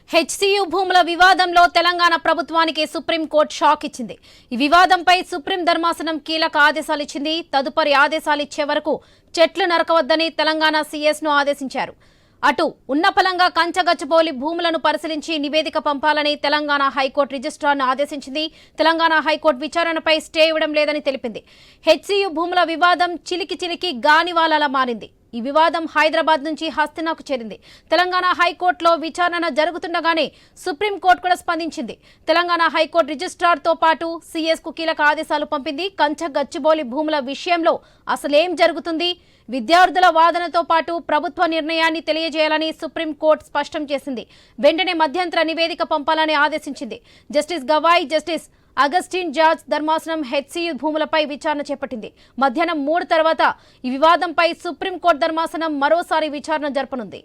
HCU భూముల వివాదంలో తెలంగాణ ప్రభుత్వానికి సుప్రీంకోర్టు షాక్ ఇచ్చింది. ఈ వివాదంపై సుప్రీం ధర్మాసనం కీలక ఆదేశాలు ఇచ్చింది. తదుపరి ఆదేశాలు ఇచ్చే వరకు చెట్లు నరకవద్దని తెలంగాణ సీఎస్ ను ఆదేశించారు. అటు ఉన్నపలంగా కంచగచ్చిబౌలి భూములను పరిశీలించి నివేదిక పంపాలని తెలంగాణ హైకోర్టు రిజిస్ట్రార్ను ఆదేశించింది. తెలంగాణ హైకోర్టు విచారణపై స్టే ఇవ్వడం లేదని తెలిపింది. హెచ్సియు భూముల వివాదం చిలికి గానివాలలా మారింది. ఈ వివాదం హైదరాబాద్ నుంచి హస్తినాకు చేరింది. తెలంగాణ హైకోర్టులో విచారణ జరుగుతుండగానే సుప్రీంకోర్టు కూడా స్పందించింది. తెలంగాణ హైకోర్టు రిజిస్ట్రార్తో పాటు సీఎస్ కు కీలక ఆదేశాలు పంపింది. కంచగచ్చిబౌలి భూముల విషయంలో అసలేం జరుగుతుంది, విద్యార్థుల వాదనతో పాటు ప్రభుత్వ నిర్ణయాన్ని తెలియజేయాలని సుప్రీంకోర్టు స్పష్టం చేసింది. వెంటనే మధ్యంతర నివేదిక పంపాలని ఆదేశించింది. Justice Gavai, justice Augustine George ధర్మాసనం హెచ్సియు భూములపై విచారణ చేపట్టింది. మధ్యాహ్నం 3 తర్వాత ఈ వివాదంపై సుప్రీంకోర్టు ధర్మాసనం మరోసారి విచారణ జరపనుంది.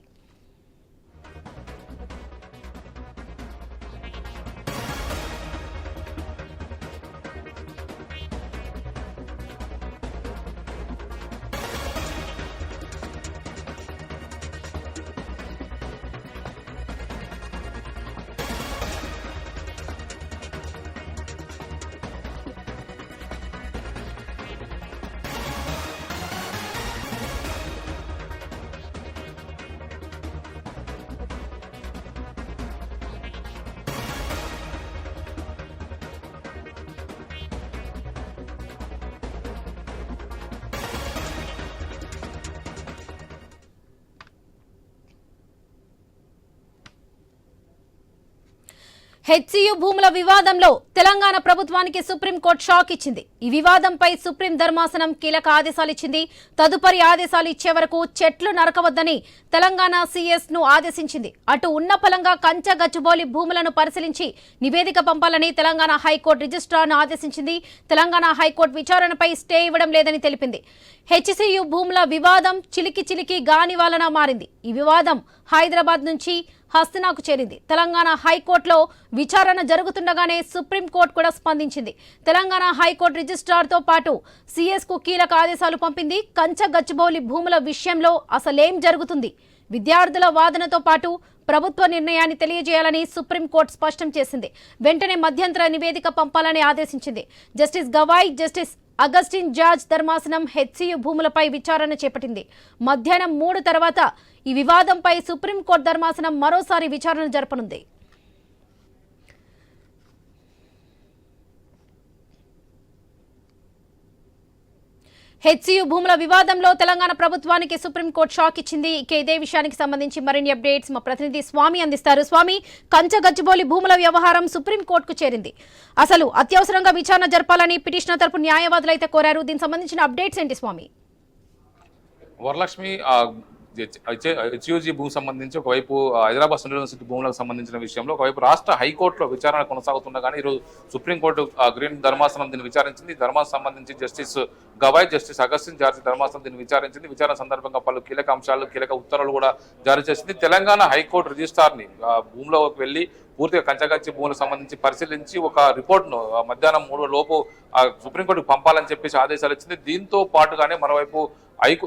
హెచ్సియు భూముల వివాదంలో తెలంగాణ ప్రభుత్వానికి సుప్రీంకోర్టు షాక్ ఇచ్చింది. ఈ వివాదంపై సుప్రీం ధర్మాసనం కీలక ఆదేశాలు ఇచ్చింది. తదుపరి ఆదేశాలు ఇచ్చే వరకు చెట్లు నరకవద్దని తెలంగాణ సీఎస్ ను ఆదేశించింది. అటు ఉన్నపలంగా కంచగచ్చిబౌలి భూములను పరిశీలించి నివేదిక పంపాలని తెలంగాణ హైకోర్టు రిజిస్ట్రార్ను ఆదేశించింది. తెలంగాణ హైకోర్టు విచారణపై స్టే ఇవ్వడం లేదని తెలిపింది. హెచ్సియు భూముల వివాదం చిలికి గానివాలన మారింది. ఈ వివాదం హైదరాబాద్ నుంచి హస్తినాకు చేరింది. తెలంగాణ హైకోర్టులో విచారణ జరుగుతుండగానే సుప్రీంకోర్టు కూడా స్పందించింది. తెలంగాణ హైకోర్టు రిజిస్ట్రార్తో పాటు సీఎస్ కు కీలక ఆదేశాలు పంపింది. కంచగచ్చిబౌలి భూముల విషయంలో అసలేం జరుగుతుంది, విద్యార్థుల వాదనతో పాటు ప్రభుత్వ నిర్ణయాన్ని తెలియజేయాలని సుప్రీంకోర్టు స్పష్టం చేసింది. వెంటనే మధ్యంతర నివేదిక పంపాలని ఆదేశించింది. Justice Gavai, justice Augustine George ధర్మాసనం హెచ్సియు భూములపై విచారణ చేపట్టింది. మధ్యాహ్నం 3 తర్వాత ఈ వివాదంపై సుప్రీంకోర్టు ధర్మాసనం మరోసారి విచారణ జరపనుంది. హెచ్సియు భూముల వివాదంలో తెలంగాణ ప్రభుత్వానికి సుప్రీంకోర్టు షాక్ ఇచ్చింది. ఇక ఇదే విషయానికి సంబంధించి మరిన్ని అప్డేట్స్ మా ప్రతినిధి స్వామి అందిస్తారు. స్వామి, కంచగచ్చిబౌలి భూముల వ్యవహారం సుప్రీంకోర్టుకు చేరింది. అసలు అత్యవసరంగా విచారణ జరపాలని పిటిషనర్ తరపు న్యాయవాదులు అయితే కోరారు. దీనికి సంబంధించిన అప్డేట్స్ ఏంటి స్వామి? వరలక్ష్మి, హెచ్యుజీ భూమి సంబంధించి ఒకవైపు హైదరాబాద్ సెంట్రల్ యూనివర్సిటీ భూములకు సంబంధించిన విషయంలో ఒకవైపు రాష్ట్ర హైకోర్టులో విచారణ కొనసాగుతుండగానే ఈరోజు సుప్రీంకోర్టు గ్రీన్ ధర్మాసనం దీన్ని విచారించింది. ధర్మాసనం సంబంధించి justice Gavai, justice Augustine George ధర్మాసనం దీన్ని విచారించింది. విచారణ సందర్భంగా పలు కీలక అంశాలు, కీలక ఉత్తర్వులు కూడా జారీ చేసింది. తెలంగాణ హైకోర్టు రిజిస్ట్రార్ని భూమిలోకి వెళ్లి పూర్తిగా కంచగచ్చి భూములకు సంబంధించి పరిశీలించి ఒక రిపోర్ట్ను మధ్యాహ్నం 3 లోపు సుప్రీంకోర్టుకు పంపాలని చెప్పేసి ఆదేశాలు ఇచ్చింది. దీంతో పాటుగానే మరోవైపు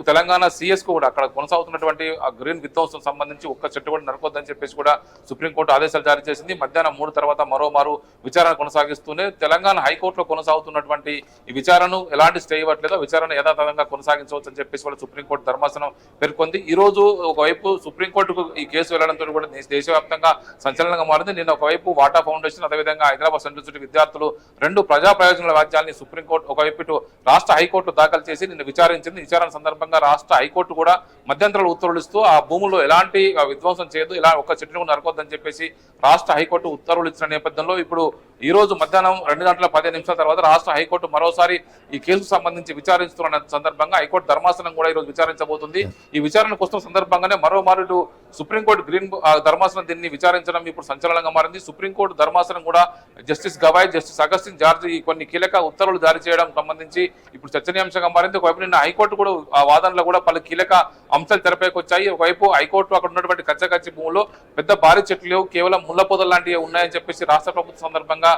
తెలంగాణ సీఎస్ కు కూడా అక్కడ కొనసాగుతున్నటువంటి గ్రీన్ విధ్వంసం సంబంధించి ఒక్క చెట్టు కూడా నరకొద్దని చెప్పేసి కూడా సుప్రీంకోర్టు ఆదేశాలు జారీ చేసింది. మధ్యాహ్నం 3 తర్వాత మరోమారు విచారణ కొనసాగిస్తూనే తెలంగాణ హైకోర్టులో కొనసాగుతున్నటువంటి ఈ విచారణను ఎలాంటి స్టే ఇవ్వట్లేదో విచారణ యథాతథంగా కొనసాగించవచ్చు అని చెప్పేసి కూడా సుప్రీంకోర్టు ధర్మాసనం పేర్కొంది. ఈ రోజు ఒకవైపు సుప్రీంకోర్టుకు ఈ కేసు వెళ్లడంతో కూడా దేశవ్యాప్తంగా సంచలనంగా మారింది. నిన్న ఒకవైపు వాటా ఫౌండేషన్, అదేవిధంగా హైదరాబాద్ సెంట్రల్ యూనివర్సిటీ విద్యార్థులు 2 ప్రజా ప్రయోజనాల వ్యాజ్యాల్ని సుప్రీంకోర్టు ఒకవైపు ఇటు రాష్ట్ర హైకోర్టు దాఖలు చేసి నిన్న విచారించింది. విచారణ సందర్భంగా రాష్ట్ర హైకోర్టు కూడా మధ్యంతరాలు ఉత్తర్వులు ఇస్తూ ఆ భూముల్లో ఎలాంటి విధ్వంసం చేయదు, ఇలా ఒక్క చెట్టును నరకొద్దని చెప్పేసి రాష్ట్ర హైకోర్టు ఉత్తర్వులు ఇచ్చిన నేపథ్యంలో ఇప్పుడు ఈ రోజు మధ్యాహ్నం 2:15 తర్వాత రాష్ట్ర హైకోర్టు మరోసారి ఈ కేసుకు సంబంధించి విచారిస్తున్న సందర్భంగా హైకోర్టు ధర్మాసనం కూడా ఈ రోజు విచారించబోతుంది. ఈ విచారణ కోసం సందర్భంగానే మరోమారు సుప్రీంకోర్టు గ్రీన్ ధర్మాసనం దీన్ని విచారించడం ఇప్పుడు సంచలనంగా చర్చనీయాంశంగా మారింది. సుప్రీంకోర్టు ధర్మాసనం కూడా justice Gavai, justice Augustine George ఈ కొన్ని కీలక ఉత్తర్వులు జారీ చేయడం సంబంధించి ఇప్పుడు చర్చనీయాంశంగా మారింది. ఒకవైపు నిన్న హైకోర్టు కూడా ఆ వాదనలో కూడా పలు కీలక అంశాలు తెరపైకి వచ్చాయి. ఒకవైపు హైకోర్టు అక్కడ ఉన్నటువంటి కచ్చకచ్చి భూముల్లో పెద్ద భారీ చెట్లు లేవు, కేవలం ముళ్ల పొదలు లాంటివి ఉన్నాయని చెప్పేసి రాష్ట్ర ప్రభుత్వం సందర్భంగా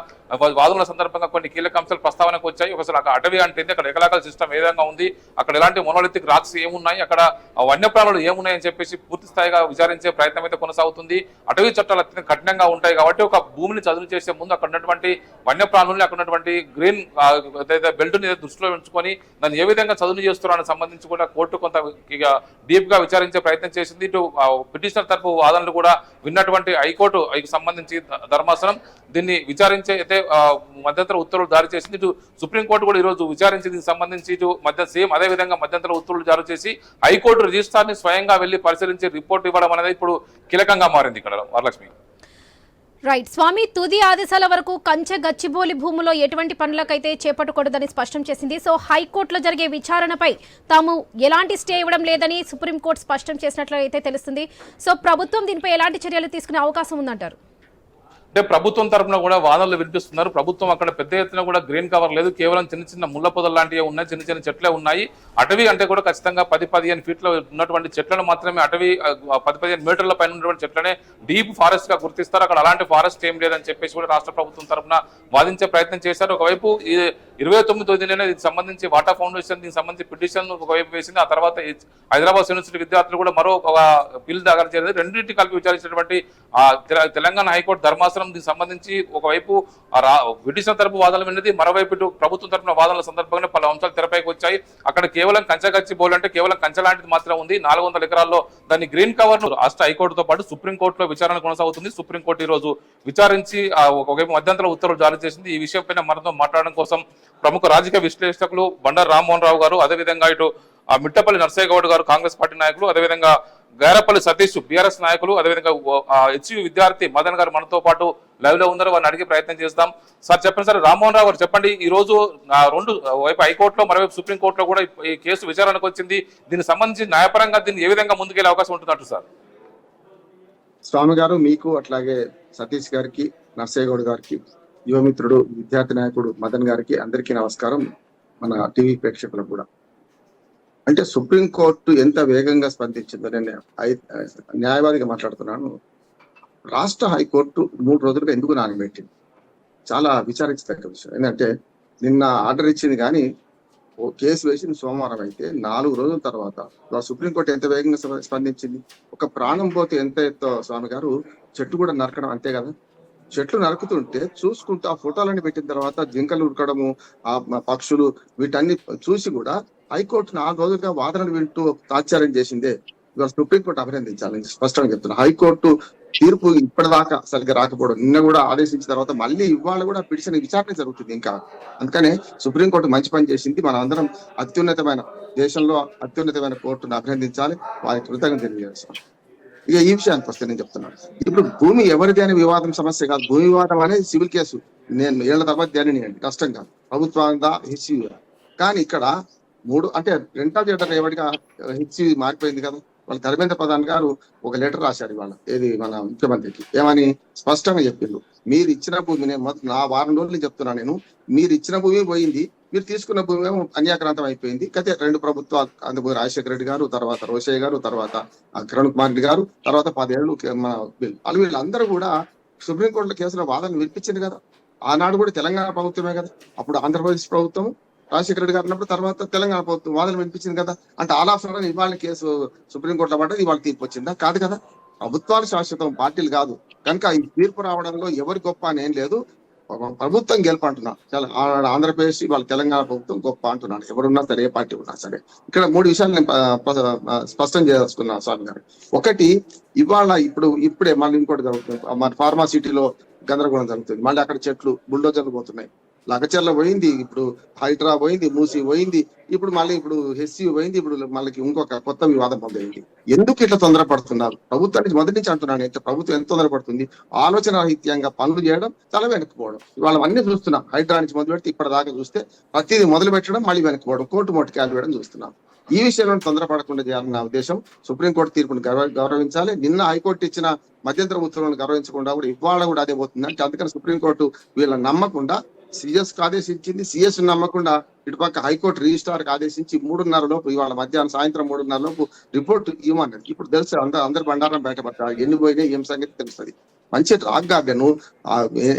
వాదనల సందర్భంగా కొన్ని కీలక అంశాలు ప్రస్తావనకు వచ్చాయి. ఒకసారి అక్కడ అటవీ అంటే అక్కడ ఎకలాకల్ సిస్టమ్ ఏ విధంగా ఉంది, అక్కడ ఎలాంటి మొనోలిథిక్ రాక్స్ ఏమున్నాయి, అక్కడ వన్యప్రాణులు ఏమున్నాయని చెప్పేసి పూర్తి స్థాయిగా విచారించే ప్రయత్నం అయితే కొనసాగుతుంది. అటవీ చట్టాలు అత్యంత కఠినంగా ఉంటాయి కాబట్టి ఒక భూమిని చదును చేసే ముందు అక్కడ ఉన్నటువంటి వన్యప్రాణుల్ని, అక్కడ ఉన్నటువంటి గ్రీన్ బెల్ట్ ని దృష్టిలో ఉంచుకొని దాన్ని ఏ విధంగా చదును చేస్తున్నారని సంబంధించి కూడా కోర్టు కొంత డీప్ గా విచారించే ప్రయత్నం చేసింది. ఇటు పిటిషనర్ తరపు వాదనలు కూడా విన్నటువంటి హైకోర్టు సంబంధించి ధర్మాసనం దీన్ని విచారించే అయితే మధ్యంతర ఉత్తర్వులు జారీ చేసింది. ఇటు సుప్రీంకోర్టు కూడా ఈ రోజు విచారించి దీనికి సంబంధించి ఇటు సేమ్ అదే విధంగా మధ్యంతర ఉత్తర్వులు జారీ చేసి హైకోర్టు రిజిస్ట్రార్ ని స్వయంగా వెళ్లి పరిశీలించి రిపోర్ట్ ఇవ్వడం అనేది ఇప్పుడు కీలకంగా మారింది ఇక్కడ వరలక్ష్మి. రైట్ స్వామి, తుది ఆదేశాల వరకు కంచె గచ్చిబౌలి భూములో ఎటువంటి పనులకైతే చేపట్టకూడదని స్పష్టం చేసింది. సో హైకోర్టులో జరిగే విచారణపై తాము ఎలాంటి స్టే ఇవ్వడం లేదని సుప్రీంకోర్టు స్పష్టం చేసినట్లు అయితే తెలుస్తుంది. సో ప్రభుత్వం దీనిపై ఎలాంటి చర్యలు తీసుకునే అవకాశం ఉందంటారు? అంటే ప్రభుత్వం తరఫున కూడా వాదనలు వినిపిస్తున్నారు. ప్రభుత్వం అక్కడ పెద్ద ఎత్తున కూడా గ్రీన్ కవర్ లేదు, కేవలం చిన్న చిన్న ముళ్ళ పొదలు లాంటివి ఉన్నాయి, చిన్న చిన్న చెట్లే ఉన్నాయి. అటవీ అంటే కూడా ఖచ్చితంగా 10-15 ఫీట్లో ఉన్నటువంటి చెట్లను మాత్రమే, అటవీ 10-15 మీటర్ల పైన ఉన్నటువంటి చెట్లనే డీప్ ఫారెస్ట్ గా గుర్తిస్తారు. అక్కడ అలాంటి ఫారెస్ట్ ఏం లేదని చెప్పేసి కూడా రాష్ట్ర ప్రభుత్వం తరఫున వాదించే ప్రయత్నం చేశారు. ఒకవైపు 29వ తేదీనే దీనికి సంబంధించి వాటా ఫౌండేషన్ దీనికి సంబంధించి పిటిషన్ ఒకవైపు వేసింది. ఆ తర్వాత హైదరాబాద్ యూనివర్సిటీ విద్యార్థులు కూడా మరో బిల్ దాఖలు చేయలేదు. రెండింటిని కలిపి విచారించినటువంటి తెలంగాణ హైకోర్టు ధర్మాసనం దీనికి సంబంధించి ఒకవైపు పిటిషన్ తరపు వాదనలు విన్నది, మరోవైపు ఇటు ప్రభుత్వం తరపున వాదనల సందర్భంగా పలు అంశాలు తెరపైకి వచ్చాయి. అక్కడ కేవలం కంచగచ్చి బౌల్ అంటే కేవలం కంచె లాంటిది మాత్రం ఉంది. 400 ఎకరాల్లో దాన్ని గ్రీన్ కవర్ ను రాష్ట్ర హైకోర్టుతో పాటు సుప్రీంకోర్టులో విచారణ కొనసాగుతుంది. సుప్రీంకోర్టు ఈ రోజు విచారించి ఒకవైపు మధ్యంతర ఉత్తర్వులు జారీ చేసింది. ఈ విషయంపైన మనతో మాట్లాడడం కోసం ప్రముఖ రాజకీయ విశ్లేషకులు బండారు రామ్మోహన్ రావు గారు, అదేవిధంగా ఇటు మిట్టపల్లి నర్సయ్య గౌడ్ గారు కాంగ్రెస్ పార్టీ నాయకులు, అదేవిధంగా గైరపల్లి సతీష్ బీఆర్ఎస్ నాయకులు, అదేవిధంగా హెచ్యు విద్యార్థి మదన్ గారు మనతో పాటు లైవ్ లో ఉన్నారు. వారిని అడిగే ప్రయత్నం చేస్తాం. సార్ చెప్పండి సార్, రామ్మోహన్ రావు గారు చెప్పండి, ఈ రోజు రెండు వైపు హైకోర్టులో మరోవైపు సుప్రీంకోర్టులో కూడా ఈ కేసు విచారణకు వచ్చింది. దీనికి సంబంధించి న్యాయపరంగా దీన్ని ఏ విధంగా ముందుకెళ్లే అవకాశం ఉంటున్నట్టు సార్? స్వామి గారు, మీకు అట్లాగే సతీష్ గారికి, నర్సయ్య గౌడ్ గారికి, యువమిత్రుడు విద్యార్థి నాయకుడు మదన్ గారికి అందరికీ నమస్కారం. మన టీవీ ప్రేక్షకులకు కూడా. అంటే సుప్రీంకోర్టు ఎంత వేగంగా స్పందించిందో, నేను న్యాయవాదిగా మాట్లాడుతున్నాను. రాష్ట్ర హైకోర్టు 3 రోజులుగా ఎందుకు నానబెట్టింది చాలా విచారించదగ్గ విషయం. ఏంటంటే నిన్న ఆర్డర్ ఇచ్చింది కానీ కేసు వేసింది సోమవారం అయితే 4 రోజుల తర్వాత సుప్రీంకోర్టు ఎంత వేగంగా స్పందించింది. ఒక ప్రాణం పోతే ఎంత ఎత్తో స్వామి గారు, చెట్టు కూడా నరకడం అంతే కదా. చెట్లు నరుకుతుంటే చూసుకుంటూ ఆ ఫోటోలన్నీ పెట్టిన తర్వాత జింకలు ఉరకడము, ఆ పక్షులు, వీటన్ని చూసి కూడా హైకోర్టు 4 రోజులుగా వాదనలు వింటూ తాత్సారం చేసిందే ఇవాళ సుప్రీంకోర్టు అభినందించాలని స్పష్టంగా చెప్తున్నా. హైకోర్టు తీర్పు ఇప్పటిదాకా సరిగ్గా రాకపోవడం, నిన్న కూడా ఆదేశించిన తర్వాత మళ్ళీ ఇవాళ కూడా పిటిషన్ విచారణ జరుగుతుంది ఇంకా. అందుకనే సుప్రీంకోర్టు మంచి పని చేసింది. మనం అందరం దేశంలో అత్యున్నతమైన కోర్టును అభినందించాలి, వారికి కృతజ్ఞతలు తెలియజేస్తాం. ఇక ఈ విషయానికి వస్తే నేను చెప్తున్నాను, ఇప్పుడు భూమి ఎవరిది అనే వివాదం సమస్య కాదు. భూమి వివాదం అనేది సివిల్ కేసు, నేను ఏళ్ల తర్వాత ధ్యానియండి, కష్టం కాదు, ప్రభుత్వంగా హెచ్సియు. కానీ ఇక్కడ 3 అంటే రెంటల్ జెండర్ ఎవరిగా హెచ్సియు మారిపోయింది కదా. వాళ్ళ ధర్మేంద్ర ప్రధాన్ గారు ఒక లెటర్ రాశారు ఇవాళ, ఏది మన ముఖ్యమంత్రికి, ఏమని స్పష్టంగా చెప్పిండు, మీరు ఇచ్చిన భూమి, నేను నా వారం రోజులు చెప్తున్నా, నేను మీరు ఇచ్చిన భూమి పోయింది, మీరు తీసుకున్న భూమి ఏమో అన్యాక్రాంతం అయిపోయింది. అయితే 2 ప్రభుత్వాలు, అందుకు రాజశేఖర రెడ్డి గారు, తర్వాత రోషయ్య గారు, తర్వాత కిరణ్ కుమార్ రెడ్డి గారు, తర్వాత 10 ఏళ్ళు మన వీళ్ళందరూ కూడా సుప్రీంకోర్టులో కేసులో వాదనలు వినిపించింది కదా. ఆనాడు కూడా తెలంగాణ ప్రభుత్వమే కదా, అప్పుడు ఆంధ్రప్రదేశ్ ప్రభుత్వం రాజశేఖర రెడ్డి గారు ఉన్నప్పుడు, తర్వాత తెలంగాణ ప్రభుత్వం వాదన వినిపించింది కదా. అంటే ఆల్ ఆఫ్ సడన్ ఇవాళ కేసు సుప్రీంకోర్టులో పడ్డది, ఇవాళ తీర్పు వచ్చిందా? కాదు కదా. ప్రభుత్వాలు శాశ్వతం, పార్టీలు కాదు. కనుక ఈ తీర్పు రావడంలో ఎవరి గొప్ప అని ఏం లేదు, ప్రభుత్వం గెలుపు అంటున్నా. చాలా ఆంధ్రప్రదేశ్ ఇవాళ తెలంగాణ ప్రభుత్వం గొప్ప అంటున్నాను, ఎవరున్నా సరే, ఏ పార్టీ ఉన్నా సరే. ఇక్కడ 3 విషయాలు నేను స్పష్టం చేసుకున్నా స్వామి గారు. ఒకటి, ఇవాళ ఇప్పుడే మళ్ళీ ఇంకోటి జరుగుతుంది, మన ఫార్మాసిటీలో గందరగోళం జరుగుతుంది. మళ్ళీ అక్కడ చెట్లు బుల్డోజర్లు పోతున్నాయి, లగచర్ల పోయింది, ఇప్పుడు హైడ్రా పోయింది, మూసి పోయింది, ఇప్పుడు మళ్ళీ ఇప్పుడు హెచ్సి పోయింది, ఇప్పుడు మళ్ళీ ఇంకొక కొత్త వివాదం మొదలైంది. ఎందుకు ఇట్లా తొందరపడుతున్నారు? ప్రభుత్వానికి మొదటి నుంచి అంటున్నాను, ఎంత ప్రభుత్వం ఎంత తొందరపడుతుంది? ఆలోచన రహిత్యంగా పనులు చేయడం, తల వెనక్కిపోవడం. ఇవాళ అన్ని చూస్తున్నాం. హైడ్రా నుంచి మొదలు పెడితే ఇప్పటిదాకా చూస్తే ప్రతిదీ మొదలు పెట్టడం, మళ్ళీ వెనక్కిపోవడం, కోర్టు మొట్టికాయలు వేయడం చూస్తున్నాం. ఈ విషయంలో తొందరపడకుండా చేయాలని నా ఉద్దేశం. సుప్రీంకోర్టు తీర్పును గౌరవించాలి. నిన్న హైకోర్టు ఇచ్చిన మధ్యంతర ఉత్తర్వులను గౌరవించకుండా కూడా ఇవాళ కూడా అదే పోతుంది. అంటే అందుకని సుప్రీంకోర్టు వీళ్ళని నమ్మకుండా సిఎస్ కు ఆదేశించింది, సిఎస్ నమ్మకుండా ఇటుపక్క హైకోర్టు రిజిస్ట్రార్ కు ఆదేశించి 3:30 లోపు, ఇవాళ మధ్యాహ్నం సాయంత్రం 3:30 లోపు రిపోర్ట్ ఇవ్వమన్నది. ఇప్పుడు తెలుసు అందరి బండారం బయటపడతారు, ఎన్ని పోయినాయి ఏం సంగతి తెలుస్తుంది. మంచి రాక్ గార్డెన్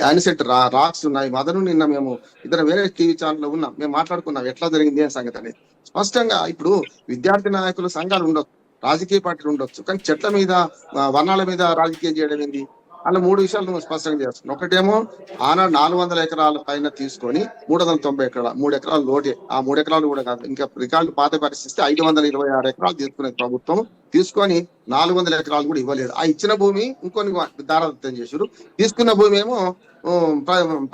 యానిసెట్ రాక్స్ ఉన్నాయి. మదను నిన్న మేము ఇద్దరు వేరే టీవీ ఛానల్ లో ఉన్నాం, మేము మాట్లాడుకున్నాం ఎట్లా జరిగింది అనే సంగతి అనేది. స్పష్టంగా ఇప్పుడు విద్యార్థి నాయకుల సంఘాలు ఉండొచ్చు, రాజకీయ పార్టీలు ఉండొచ్చు, కానీ చెట్ల మీద వర్ణాల మీద రాజకీయం చేయడం ఏంది? అలా 3 విషయాలు నువ్వు స్పష్టంగా చేస్తున్నావు. ఒకటేమో ఆనాడు 400 ఎకరాల పైన తీసుకొని 390 ఎకరాలు, 3 ఎకరాలు లోటే. ఆ 3 ఎకరాలు కూడా కాదు, ఇంకా రికార్డు పాత పరిస్థితి 526 ఎకరాలు తీసుకునేది ప్రభుత్వం. తీసుకొని 400 ఎకరాలు కూడా ఇవ్వలేదు. ఆ ఇచ్చిన భూమి ఇంకొన్ని దారాదత్తం చేశారు. తీసుకున్న భూమి ఏమో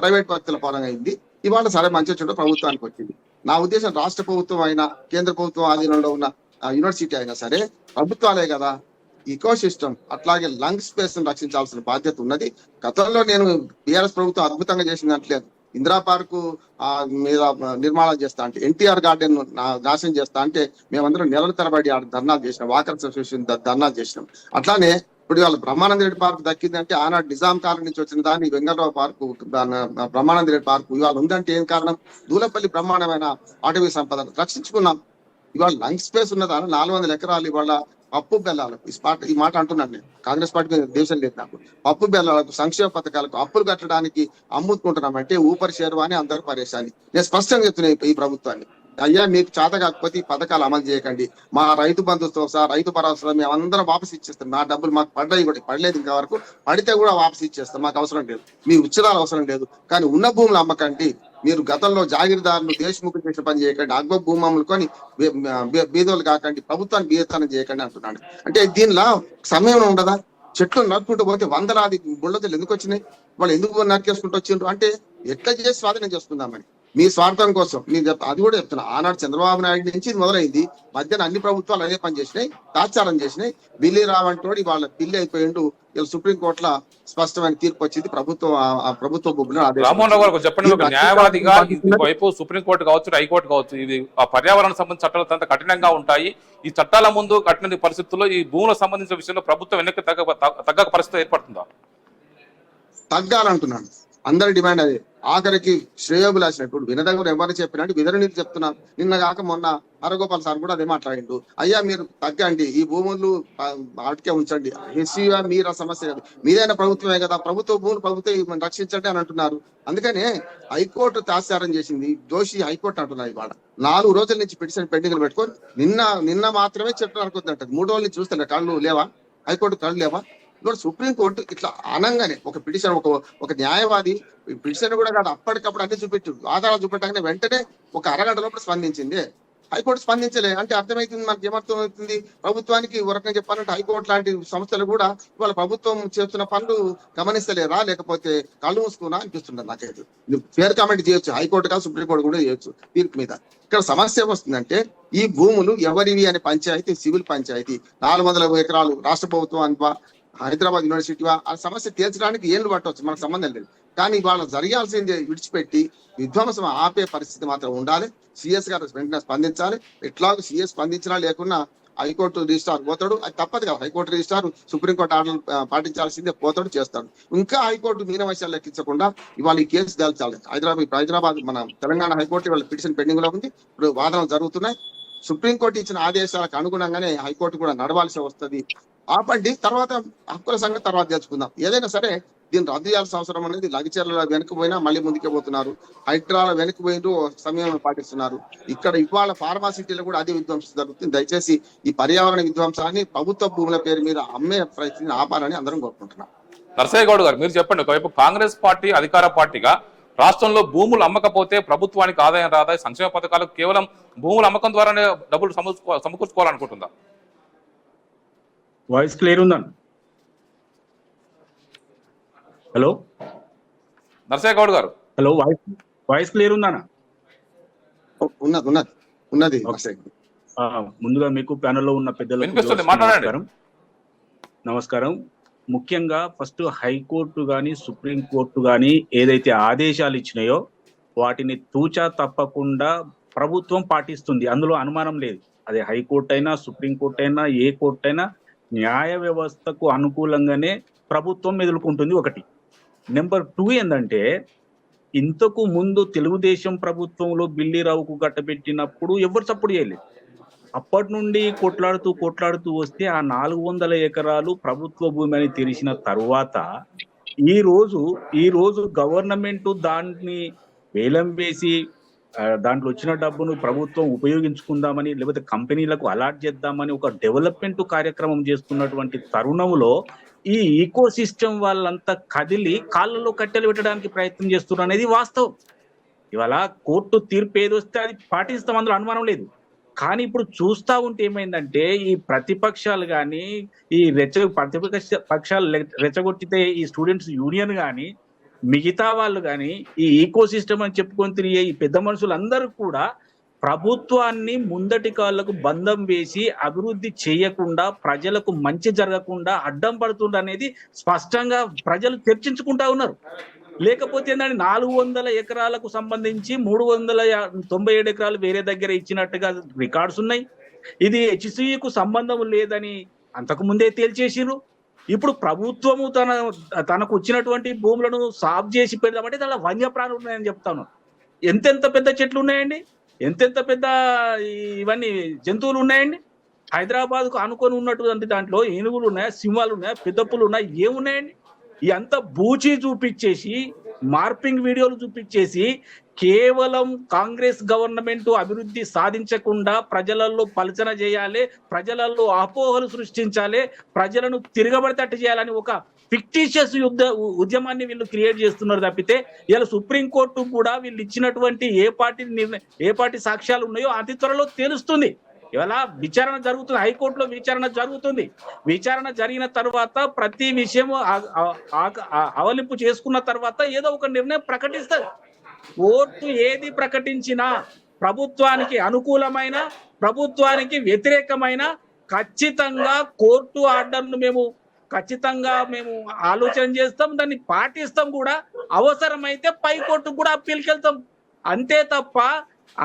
ప్రైవేట్ వ్యక్తుల పరంగా అయింది. ఇవాళ సరే మంచి వచ్చి ప్రభుత్వానికి వచ్చింది. నా ఉద్దేశం రాష్ట్ర ప్రభుత్వం అయినా కేంద్ర ప్రభుత్వం ఆధీనంలో ఉన్న యూనివర్సిటీ అయినా సరే ప్రభుత్వాలే కదా. ఈకో సిస్టమ్ అట్లాగే లంగ్ స్పేస్ ను రక్షించాల్సిన బాధ్యత ఉన్నది. గతంలో నేను బీఆర్ఎస్ ప్రభుత్వం అద్భుతంగా చేసింది అంటలేదు. ఇందిరా పార్కు మీద నిర్మాణం చేస్తా అంటే, ఎన్టీఆర్ గార్డెన్ నాశనం చేస్తా అంటే మేమందరం నెలల తరబడి ధర్నాలు చేసినాం, వాకర్స్ అసోసియేషన్ ధర్నాలు చేసినాం. అట్లానే ఇప్పుడు వాళ్ళ బ్రహ్మానంద రెడ్డి పార్క్ దక్కింది అంటే ఆనాడు నిజాం కాలం నుంచి వచ్చిన దాన్ని వెంగళరావు పార్కు, బ్రహ్మానంద రెడ్డి పార్కు ఇవాళ ఉందంటే ఏం కారణం? దూలపల్లి బ్రహ్మాండమైన అటవీ సంపదను రక్షించుకున్నాం. ఇవాళ లంగ్ స్పేస్ ఉన్నదా 400 ఎకరాలు ఇవాళ పప్పు బెల్లాలకు ఈ మాట అంటున్నాను నేను. కాంగ్రెస్ పార్టీ మీద దేశం లేదు నాకు. పప్పు బెల్లాలకు, సంక్షేమ పథకాలకు అప్పులు కట్టడానికి అమ్ముకుంటున్నామంటే ఊపరి షేర్వా అని అందరూ పరేశాని. నేను స్పష్టంగా చెప్తున్నాను ఈ ప్రభుత్వాన్ని, అయ్యా మీకు చేత కాకపోతే ఈ పథకాలు అమలు చేయకండి. మా రైతు బంధుతో సహా రైతు భరోసా మేము అందరం వాపసు ఇచ్చేస్తాం. నా డబ్బులు మాకు పడ్డాయి కూడా, పడలేదు ఇంకా వరకు, పడితే కూడా వాపసు ఇచ్చేస్తాం. మాకు అవసరం లేదు, మీ ఉచితాలు అవసరం లేదు. కానీ ఉన్న భూములు అమ్మకండి. మీరు గతంలో జాగీర్దారులు దేశముఖి చేసిన పని చేయకండి, అగ్బ భూమి అమ్ముకొని బీదోలు కాకండి, ప్రభుత్వాన్ని బీదతనం చేయకండి అంటున్నాడు. అంటే దీనిలో సమయం ఉండదా? చెట్లు నరుకుంటూ పోతే వందలాది బుల్లతలు ఎందుకు వచ్చినాయి? వాళ్ళు ఎందుకు నరికేసుకుంటూ వచ్చిండ్రు? అంటే ఎట్లా చేసి స్వాధీనం చేసుకుందామని మీ స్వార్థం కోసం నేను అది కూడా చెప్తున్నా. ఆనాడు చంద్రబాబు నాయుడు నుంచి ఇది మొదలైంది. మధ్యన అన్ని ప్రభుత్వాలు అదే పని చేసినాయి, తాత్సారం చేసినాయి. బిల్లి రావంటోడి వాళ్ళ బిల్లి అయిపోయిండు. ఇలా సుప్రీంకోర్టులో స్పష్టమైన తీర్పు వచ్చింది. ప్రభుత్వ రామ్మోహన్ చెప్పండి, ఒక న్యాయవాదిగా వైపు సుప్రీంకోర్టు కావచ్చు, హైకోర్టు కావచ్చు, ఇది ఆ పర్యావరణ సంబంధించిన చట్టాలు అంత కఠినంగా ఉంటాయి. ఈ చట్టాల ముందు కఠిన పరిస్థితుల్లో ఈ భూములకు సంబంధించిన విషయంలో ప్రభుత్వం వెనక్కి తగ్గ పరిస్థితి ఏర్పడుతుందా? తగ్గాలంటున్నాను. అందరి డిమాండ్ అదే. ఆఖరికి శ్రేయోభిలాసినప్పుడు వినదగురు ఎవరు చెప్పినట్టు విధరణి చెప్తున్నాం. నిన్న కాక మొన్న హరగోపాల్ సార్ కూడా అదే మాట్లాడిండు. అయ్యా మీరు తగ్గండి, ఈ భూములు అటుకే ఉంచండి, హెచ్సిగా మీరు సమస్య కాదు, మీదైనా ప్రభుత్వమే కదా, ప్రభుత్వ భూములు ప్రభుత్వం రక్షించండి అని అంటున్నారు. అందుకనే హైకోర్టు తాత్సారం చేసింది, దోషి హైకోర్టు అంటున్నారు. ఇవాళ 4 రోజుల నుంచి పిటిషన్ పెండింగ్ పెట్టుకొని నిన్న మాత్రమే చెట్టు అనుకుంటుంటది. 3 రోజుల నుంచి చూస్తున్నా కళ్ళు లేవా? హైకోర్టు కళ్ళు లేవా? ఇప్పుడు సుప్రీంకోర్టు ఇట్లా అనగానే ఒక పిటిషన్, ఒక న్యాయవాది పిటిషన్ కూడా కాదు, అప్పటికప్పుడు అన్ని చూపెట్టు ఆధారాలు చూపెట్టగానే వెంటనే ఒక అరగంట లోపల స్పందించింది. హైకోర్టు స్పందించలే అంటే అర్థమవుతుంది మనకి, ఏమర్థమవుతుంది? ప్రభుత్వానికి ఒక రకంగా చెప్పాలంటే హైకోర్టు లాంటి సంస్థలు కూడా ఇవాళ ప్రభుత్వం చేస్తున్న పనులు గమనిస్తలేరా, లేకపోతే కళ్ళు మూసుకున్నా అనిపిస్తుండదు నాకైతే. ఫేర్ కామెంట్ చేయొచ్చు, హైకోర్టు కాదు సుప్రీంకోర్టు కూడా చేయొచ్చు తీర్పు మీద. ఇక్కడ సమస్య వస్తుందంటే ఈ భూములు ఎవరివి అనే పంచాయతీ, సివిల్ పంచాయతీ 400 ఎకరాలు రాష్ట్ర ప్రభుత్వం అనువా, హైదరాబాద్ యూనివర్సిటీ ఆ సమస్య తీర్చడానికి ఏళ్ళు పట్టవచ్చు, మనకు సంబంధం లేదు. కానీ వాళ్ళ జరగాల్సింది విడిచిపెట్టి విధ్వంసం ఆపే పరిస్థితి మాత్రం ఉండాలి. సిఎస్ గారు వెంటనే స్పందించాలి. ఎట్లాగో సిఎస్ స్పందించినా లేకున్నా హైకోర్టు రిజిస్ట్రార్ పోతాడు, అది తప్పదు కదా. హైకోర్టు రిజిస్ట్రార్ సుప్రీంకోర్టు ఆర్డర్ పాటించాల్సిందే, పోతాడు, చేస్తాడు. ఇంకా హైకోర్టు మీనవశాలు లెక్కించకుండా ఇవాళ ఈ కేసు తేల్చాలి. హైదరాబాద్ మన తెలంగాణ హైకోర్టు వాళ్ళ పిటిషన్ పెండింగ్ లో ఉంది, ఇప్పుడు వాదనలు జరుగుతున్నాయి. సుప్రీంకోర్టు ఇచ్చిన ఆదేశాలకు అనుగుణంగానే హైకోర్టు కూడా నడవాల్సి వస్తుంది. ఆపండి, తర్వాత హక్కుల సంగతి తర్వాత తెలుసుకుందాం. ఏదైనా సరే దీన్ని రద్దు చేయాల్సిన అవసరం అనేది. లగిచర్ల వెనక్కి పోయినా మళ్ళీ ముందుకే పోతున్నారు, హైడ్రాల వెనక్కి పోయినూ సమయం పాటిస్తున్నారు. ఇక్కడ ఇవాళ ఫార్మాసిటీలో కూడా అదే విధ్వంసం జరుగుతుంది. దయచేసి ఈ పర్యావరణ విధ్వంసాన్ని ప్రభుత్వ భూముల పేరు మీద అమ్మే ప్రయత్నం ఆపాలని అందరం కోరుకుంటున్నాం. నరసయ్య గౌడ్ గారు, మీరు చెప్పండి, ఒకవైపు కాంగ్రెస్ పార్టీ అధికార పార్టీగా రాష్ట్రంలో భూములు అమ్మకపోతే ప్రభుత్వానికి ఆదాయం రాదా? సంక్షేమ పథకాలకు కేవలం భూముల అమ్మకం ద్వారానే డబ్బులు సమకూర్చుకోవాలనుకుంటుందా? వాయిస్ క్లియర్ ఉందండి? హలో నరసయ్య గౌడ్ గారు, హలో, వాయిస్ వాయిస్ క్లియర్ ఉందానా? ఉన్నది ఉన్నది ఉన్నది. ముందుగా మీకు ప్యానెల్లో ఉన్న వినిపిస్తుంది, పెద్దలకు మాట్లాడండి. నమస్కారం. ముఖ్యంగా ఫస్ట్ హైకోర్టు కానీ సుప్రీంకోర్టు కానీ ఏదైతే ఆదేశాలు ఇచ్చినాయో వాటిని తూచా తప్పకుండా ప్రభుత్వం పాటిస్తుంది, అందులో అనుమానం లేదు. అదే హైకోర్టు అయినా సుప్రీంకోర్టు అయినా ఏ కోర్టు అయినా న్యాయ వ్యవస్థకు అనుకూలంగానే ప్రభుత్వం మెదులుకుంటుంది. ఒకటి. నెంబర్ 2 ఏంటంటే, ఇంతకు ముందు తెలుగుదేశం ప్రభుత్వంలో బిల్లీరావుకు గట్టబెట్టినప్పుడు ఎవరు సపోర్ట్ చేయలేదు. అప్పటి నుండి కొట్లాడుతూ వస్తే ఆ 400 ఎకరాలు ప్రభుత్వ భూమి అని తెలిసిన తరువాత ఈ రోజు గవర్నమెంట్ దాన్ని వేలం వేసి దాంట్లో వచ్చిన డబ్బును ప్రభుత్వం ఉపయోగించుకుందామని లేకపోతే కంపెనీలకు అలాట్ చేద్దామని ఒక డెవలప్మెంట్ కార్యక్రమం చేస్తున్నటువంటి తరుణంలో ఈ ఈకో సిస్టమ్ వాళ్ళంతా కదిలి కాళ్ళలో కట్టెలు పెట్టడానికి ప్రయత్నం చేస్తున్నారు అనేది వాస్తవం. ఇవాళ కోర్టు తీర్పు ఏది వస్తే అది పాటిస్తాం, అందులో అనుమానం లేదు. కానీ ఇప్పుడు చూస్తా ఉంటే ఏమైందంటే, ఈ ప్రతిపక్షాలు కానీ ఈ పక్షాలు రెచ్చగొట్టితే ఈ స్టూడెంట్స్ యూనియన్ కానీ మిగతా వాళ్ళు కానీ ఈ ఈకో సిస్టమ్ అని చెప్పుకొని తిరిగే ఈ పెద్ద మనుషులందరూ కూడా ప్రభుత్వాన్ని ముందటి కాళ్ళకు బంధం వేసి అభివృద్ధి చేయకుండా ప్రజలకు మంచి జరగకుండా అడ్డం పడుతుండ అనేది స్పష్టంగా ప్రజలు చర్చించుకుంటా ఉన్నారు. లేకపోతే ఏంటంటే 400 ఎకరాలకు సంబంధించి 397 ఎకరాలు వేరే దగ్గర ఇచ్చినట్టుగా రికార్డ్స్ ఉన్నాయి. ఇది హెచ్సియుకు సంబంధం లేదని అంతకు ముందే తేల్చేసిరు. ఇప్పుడు ప్రభుత్వము తనకు వచ్చినటువంటి భూములను సాఫ్ చేసి పెడదామంటే దానిలో వన్యప్రాణులు ఉన్నాయని చెప్తాను. ఎంతెంత పెద్ద చెట్లు ఉన్నాయండి, ఎంతెంత పెద్ద ఇవన్నీ జంతువులు ఉన్నాయండి. హైదరాబాద్కు అనుకొని ఉన్నటువంటి దాంట్లో ఏనుగులు ఉన్నాయా, సింహాలు ఉన్నాయా, పెద్దప్పులు ఉన్నాయా, ఏమున్నాయండి? ఈ అంత బూచి చూపించేసి మార్పింగ్ వీడియోలు చూపించేసి కేవలం కాంగ్రెస్ గవర్నమెంట్ అభివృద్ధి సాధించకుండా ప్రజలలో పలచన చేయాలి, ప్రజలలో అపోహలు సృష్టించాలి, ప్రజలను తిరగబడితట్టు చేయాలని ఒక ఫిక్టిషియస్ ఉద్యమాన్ని వీళ్ళు క్రియేట్ చేస్తున్నారు తప్పితే ఇలా సుప్రీంకోర్టు కూడా వీళ్ళు ఇచ్చినటువంటి ఏ పార్టీ సాక్ష్యాలు ఉన్నాయో అతి త్వరలో తెలుస్తుంది. ఇవాళ విచారణ జరుగుతుంది, హైకోర్టులో విచారణ జరుగుతుంది. విచారణ జరిగిన తర్వాత ప్రతి విషయం అవలింపు చేసుకున్న తర్వాత ఏదో ఒక నిర్ణయం ప్రకటిస్తుంది. కోర్టు ఏది ప్రకటించినా ప్రభుత్వానికి అనుకూలమైన ప్రభుత్వానికి వ్యతిరేకమైన ఖచ్చితంగా కోర్టు ఆర్డర్ను మేము ఆలోచన చేస్తాం, దాన్ని పాటిస్తాం కూడా. అవసరమైతే పై కోర్టుకు కూడా అప్పీల్కి వెళ్తాం. అంతే తప్ప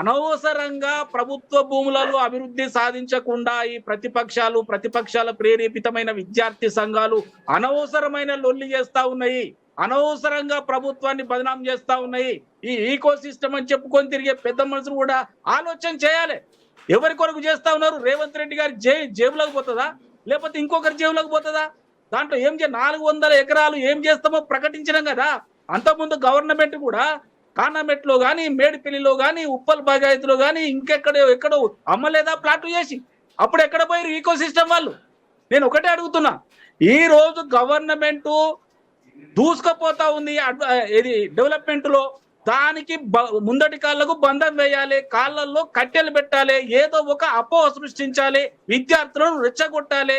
అనవసరంగా ప్రభుత్వ భూములలో అభివృద్ధి సాధించకుండా ఈ ప్రతిపక్షాల ప్రేరేపితమైన విద్యార్థి సంఘాలు అనవసరమైన లొల్లి చేస్తా ఉన్నాయి, అనవసరంగా ప్రభుత్వాన్ని బదనాం చేస్తా ఉన్నాయి. ఈ ఈకో సిస్టమ్ అని చెప్పుకొని తిరిగే పెద్ద మనుషులు కూడా ఆలోచన చేయాలి. ఎవరి కొరకు చేస్తా ఉన్నారు? రేవంత్ రెడ్డి గారి జేబులోకి పోతుందా, లేకపోతే ఇంకొకరి జేబులోకి పోతుందా? దాంట్లో 400 ఎకరాలు ఏం చేస్తామో ప్రకటించినాం కదా. అంతకుముందు గవర్నమెంట్ కూడా కానామెట్లో కానీ, మేడిపల్లిలో కానీ, ఉప్పల్ బాగాయత్లో కానీ ఎక్కడో అమ్మలేదా ప్లాట్లు చేసి? అప్పుడు ఎక్కడ పోయారు ఈకో సిస్టమ్ వాళ్ళు? నేను ఒకటే అడుగుతున్నా, ఈ రోజు గవర్నమెంట్ దూసుకుపోతా ఉంది ఇది డెవలప్మెంట్ లో. దానికి ముందటి కాళ్ళకు బంధం వేయాలి, కాళ్ళల్లో కట్టెలు పెట్టాలి, ఏదో ఒక అపోహ సృష్టించాలి, విద్యార్థులను రెచ్చగొట్టాలి.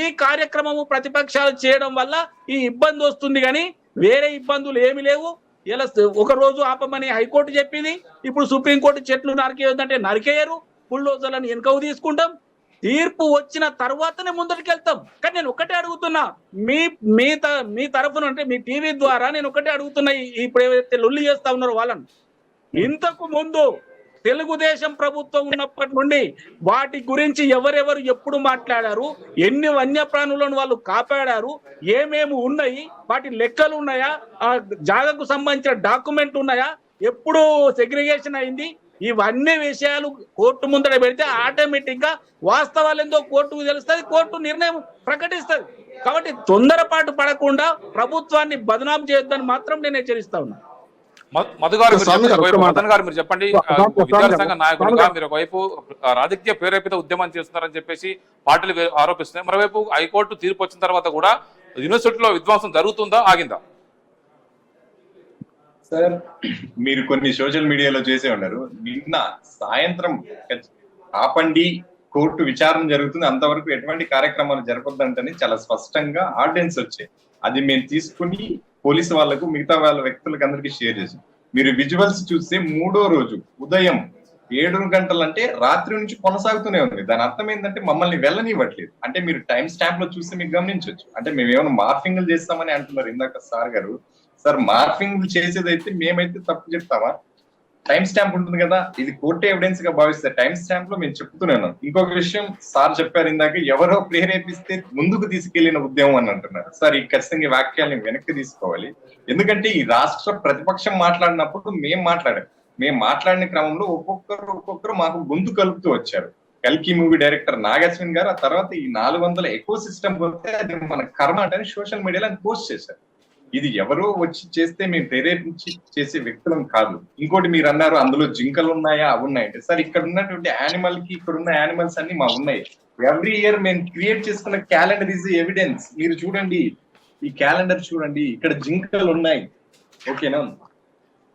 ఈ కార్యక్రమము ప్రతిపక్షాలు చేయడం వల్ల ఈ ఇబ్బంది వస్తుంది, కానీ వేరే ఇబ్బందులు ఏమి లేవు. ఇలా ఒక రోజు ఆపమని హైకోర్టు చెప్పింది, ఇప్పుడు సుప్రీంకోర్టు చెట్లు నరికేయొద్దంటే నరికేయరు, బుల్డోజర్లను వెనుకకు తీసుకుంటాం. తీర్పు వచ్చిన తర్వాతనే ముందరికి వెళ్తాం. కానీ నేను ఒకటే అడుగుతున్నా, మీ తరఫున అంటే మీ టీవీ ద్వారా నేను ఒకటే అడుగుతున్నా, ఇప్పుడు ఏవైతే లొల్లి చేస్తా ఉన్నారో వాళ్ళని, ఇంతకు ముందు తెలుగుదేశం ప్రభుత్వం ఉన్నప్పటి నుండి వాటి గురించి ఎవరెవరు ఎప్పుడు మాట్లాడారు, ఎన్ని వన్యప్రాణులను వాళ్ళు కాపాడారు, ఏమేమి ఉన్నాయి, వాటి లెక్కలు ఉన్నాయా, ఆ జాగాకు సంబంధించిన డాక్యుమెంట్ ఉన్నాయా, ఎప్పుడు సెగ్రిగేషన్ అయింది, ఇవన్నీ విషయాలు కోర్టు ముందర పెడితే ఆటోమేటిక్ గా వాస్తవాలు ఏందో కోర్టుకు తెలుస్తుంది, కోర్టు నిర్ణయం ప్రకటిస్తుంది. కాబట్టి తొందరపాటు పడకుండా ప్రభుత్వాన్ని బదనాం చేయొద్దని మాత్రం నేను హెచ్చరిస్తా ఉన్నా. మధు గారు మదన్ గారు మీరు చెప్పండి, విద్యార్థి సంఘ నాయకులుగా మీరు ఒకవైపు రాజకీయ ప్రేరేపిత ఉద్యమం చేస్తున్నారని చెప్పేసి పార్టీలు ఆరోపిస్తున్నాయి, మరోవైపు హైకోర్టు తీర్పు వచ్చిన తర్వాత కూడా యూనివర్సిటీలో విధ్వంసం జరుగుతుందా, ఆగిందా? సార్, మీరు కొన్ని సోషల్ మీడియాలో చేసే ఉన్నారు. నిన్న సాయంత్రం ఆపండి, కోర్టు విచారణ జరుగుతుంది, అంతవరకు ఎటువంటి కార్యక్రమాలు జరపొద్దంటని చాలా స్పష్టంగా ఆర్డినెన్స్ వచ్చాయి. అది మేము తీసుకుని పోలీసు వాళ్ళకు, మిగతా వాళ్ళ వ్యక్తులకు అందరికీ షేర్ చేసాం. మీరు విజువల్స్ చూస్తే 3వ రోజు ఉదయం 7 గంటలు అంటే రాత్రి నుంచి కొనసాగుతూనే ఉంది. దాని అర్థం ఏంటంటే మమ్మల్ని వెళ్ళనివ్వట్లేదు. అంటే మీరు టైం స్టాంప్ లో చూస్తే మీకు గమనించవచ్చు. అంటే మేము ఏమైనా మార్ఫింగ్లు చేస్తామని అంటున్నారు ఇందాక సార్ గారు. సార్ మార్ఫింగ్ చేసేదైతే మేమైతే తప్పు చెప్తామా? టైం స్టాంప్ ఉంటుంది కదా, ఇది కోర్టు ఎవిడెన్స్ గా భావిస్తే టైం స్టాంప్ లో మేము చెప్తున్నాను. ఇంకొక విషయం సార్ చెప్పారు ఇందాక, ఎవరో ప్రేరేపిస్తే ముందుకు తీసుకెళ్లిన ఉద్యమం అని అంటున్నారు. సార్ ఈ ఖచ్చితంగా ఈ వాక్యాలను వెనక్కి తీసుకోవాలి. ఎందుకంటే ఈ రాష్ట్ర ప్రతిపక్షం మాట్లాడినప్పుడు మేము మాట్లాడిన క్రమంలో ఒక్కొక్కరు మాకు గొంతు కలుపుతూ వచ్చారు. కల్కి మూవీ డైరెక్టర్ నాగార్జున గారు, ఆ తర్వాత ఈ 400 ఎకో సిస్టమ్ పోతే అది మన కర్మ అంటే సోషల్ మీడియాలో పోస్ట్ చేశారు. ఇది ఎవరో వచ్చి చేస్తే మేము ప్రేరేపించి చేసే వ్యక్తులం కాదు. ఇంకోటి మీరు అన్నారు అందులో జింకలు ఉన్నాయా, అవి ఉన్నాయంటే సార్ ఇక్కడ ఉన్నటువంటి యానిమల్ కి ఇక్కడ ఉన్న యానిమల్స్ అన్ని మా ఉన్నాయి. ఎవ్రీ ఇయర్ మేము క్రియేట్ చేసుకున్న క్యాలెండర్ ఈజ్ ఎవిడెన్స్. మీరు చూడండి, ఈ క్యాలెండర్ చూడండి, ఇక్కడ జింకలు ఉన్నాయి. ఓకేనా,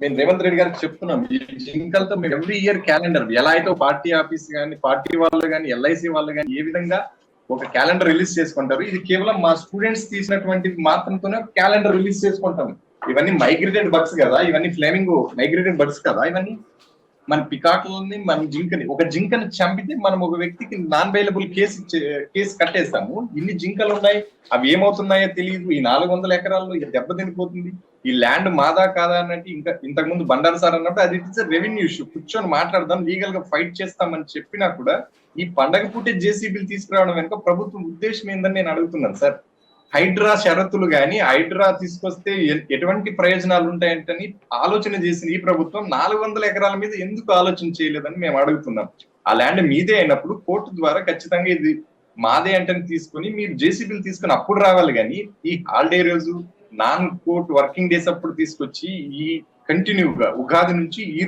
మేము రేవంత్ రెడ్డి గారికి చెప్తున్నాం, ఈ జింకలతో మేము ఎవ్రీ ఇయర్ క్యాలెండర్ ఎలా అయితే పార్టీ ఆఫీస్ కానీ, పార్టీ వాళ్ళు కానీ, ఎల్ఐసి వాళ్ళు కానీ ఏ విధంగా ఒక క్యాలెండర్ రిలీజ్ చేసుకుంటారు, ఇది కేవలం మా స్టూడెంట్స్ తీసినటువంటి మాత్రంతోనే క్యాలెండర్ రిలీజ్ చేసుకుంటాం. ఇవన్నీ మైగ్రేటెడ్ బర్డ్స్ కదా, ఇవన్నీ ఫ్లేమింగో మైగ్రేటెడ్ బర్డ్స్ కదా, ఇవన్నీ మన పికాకులని, మన ఒక జింకని చంపితే మనం ఒక వ్యక్తికి నాన్ బెయిలబుల్ కేసు కట్టేస్తాము. ఇన్ని జింకలు ఉన్నాయి, అవి ఏమవుతున్నాయో తెలియదు. ఈ 400 ఎకరాల్లో దెబ్బతినిపోతుంది. ఈ ల్యాండ్ మాదా కాదా అన్నట్టు ఇంకా ఇంతకు ముందు బండారు సార్ అన్నప్పుడు అది ఇట్స్ రెవెన్యూ ఇష్యూ, కూర్చొని మాట్లాడదాం, లీగల్ గా ఫైట్ చేస్తామని చెప్పినా కూడా ఈ పండగ పూటే జేసీబీలు తీసుకురావడం వెనుక ప్రభుత్వం ఉద్దేశం ఏందని నేను అడుగుతున్నాను సార్. హైడ్రా షరతులు గాని, హైడ్రా తీసుకొస్తే ఎటువంటి ప్రయోజనాలు ఉంటాయంటని ఆలోచన చేసిన ఈ ప్రభుత్వం 400 ఎకరాల మీద ఎందుకు ఆలోచన చేయలేదని మేము అడుగుతున్నాం. ఆ ల్యాండ్ మీదే అయినప్పుడు కోర్టు ద్వారా ఖచ్చితంగా ఇది మాదే అంటే తీసుకుని మీరు జేసీబీలు తీసుకుని అప్పుడు రావాలి. కానీ ఈ హాలిడే రోజు, నాన్ కోర్ట్ వర్కింగ్ డేస్ అప్పుడు తీసుకొచ్చి ఈ కంటిన్యూగా ఉగాది నుంచి ఈ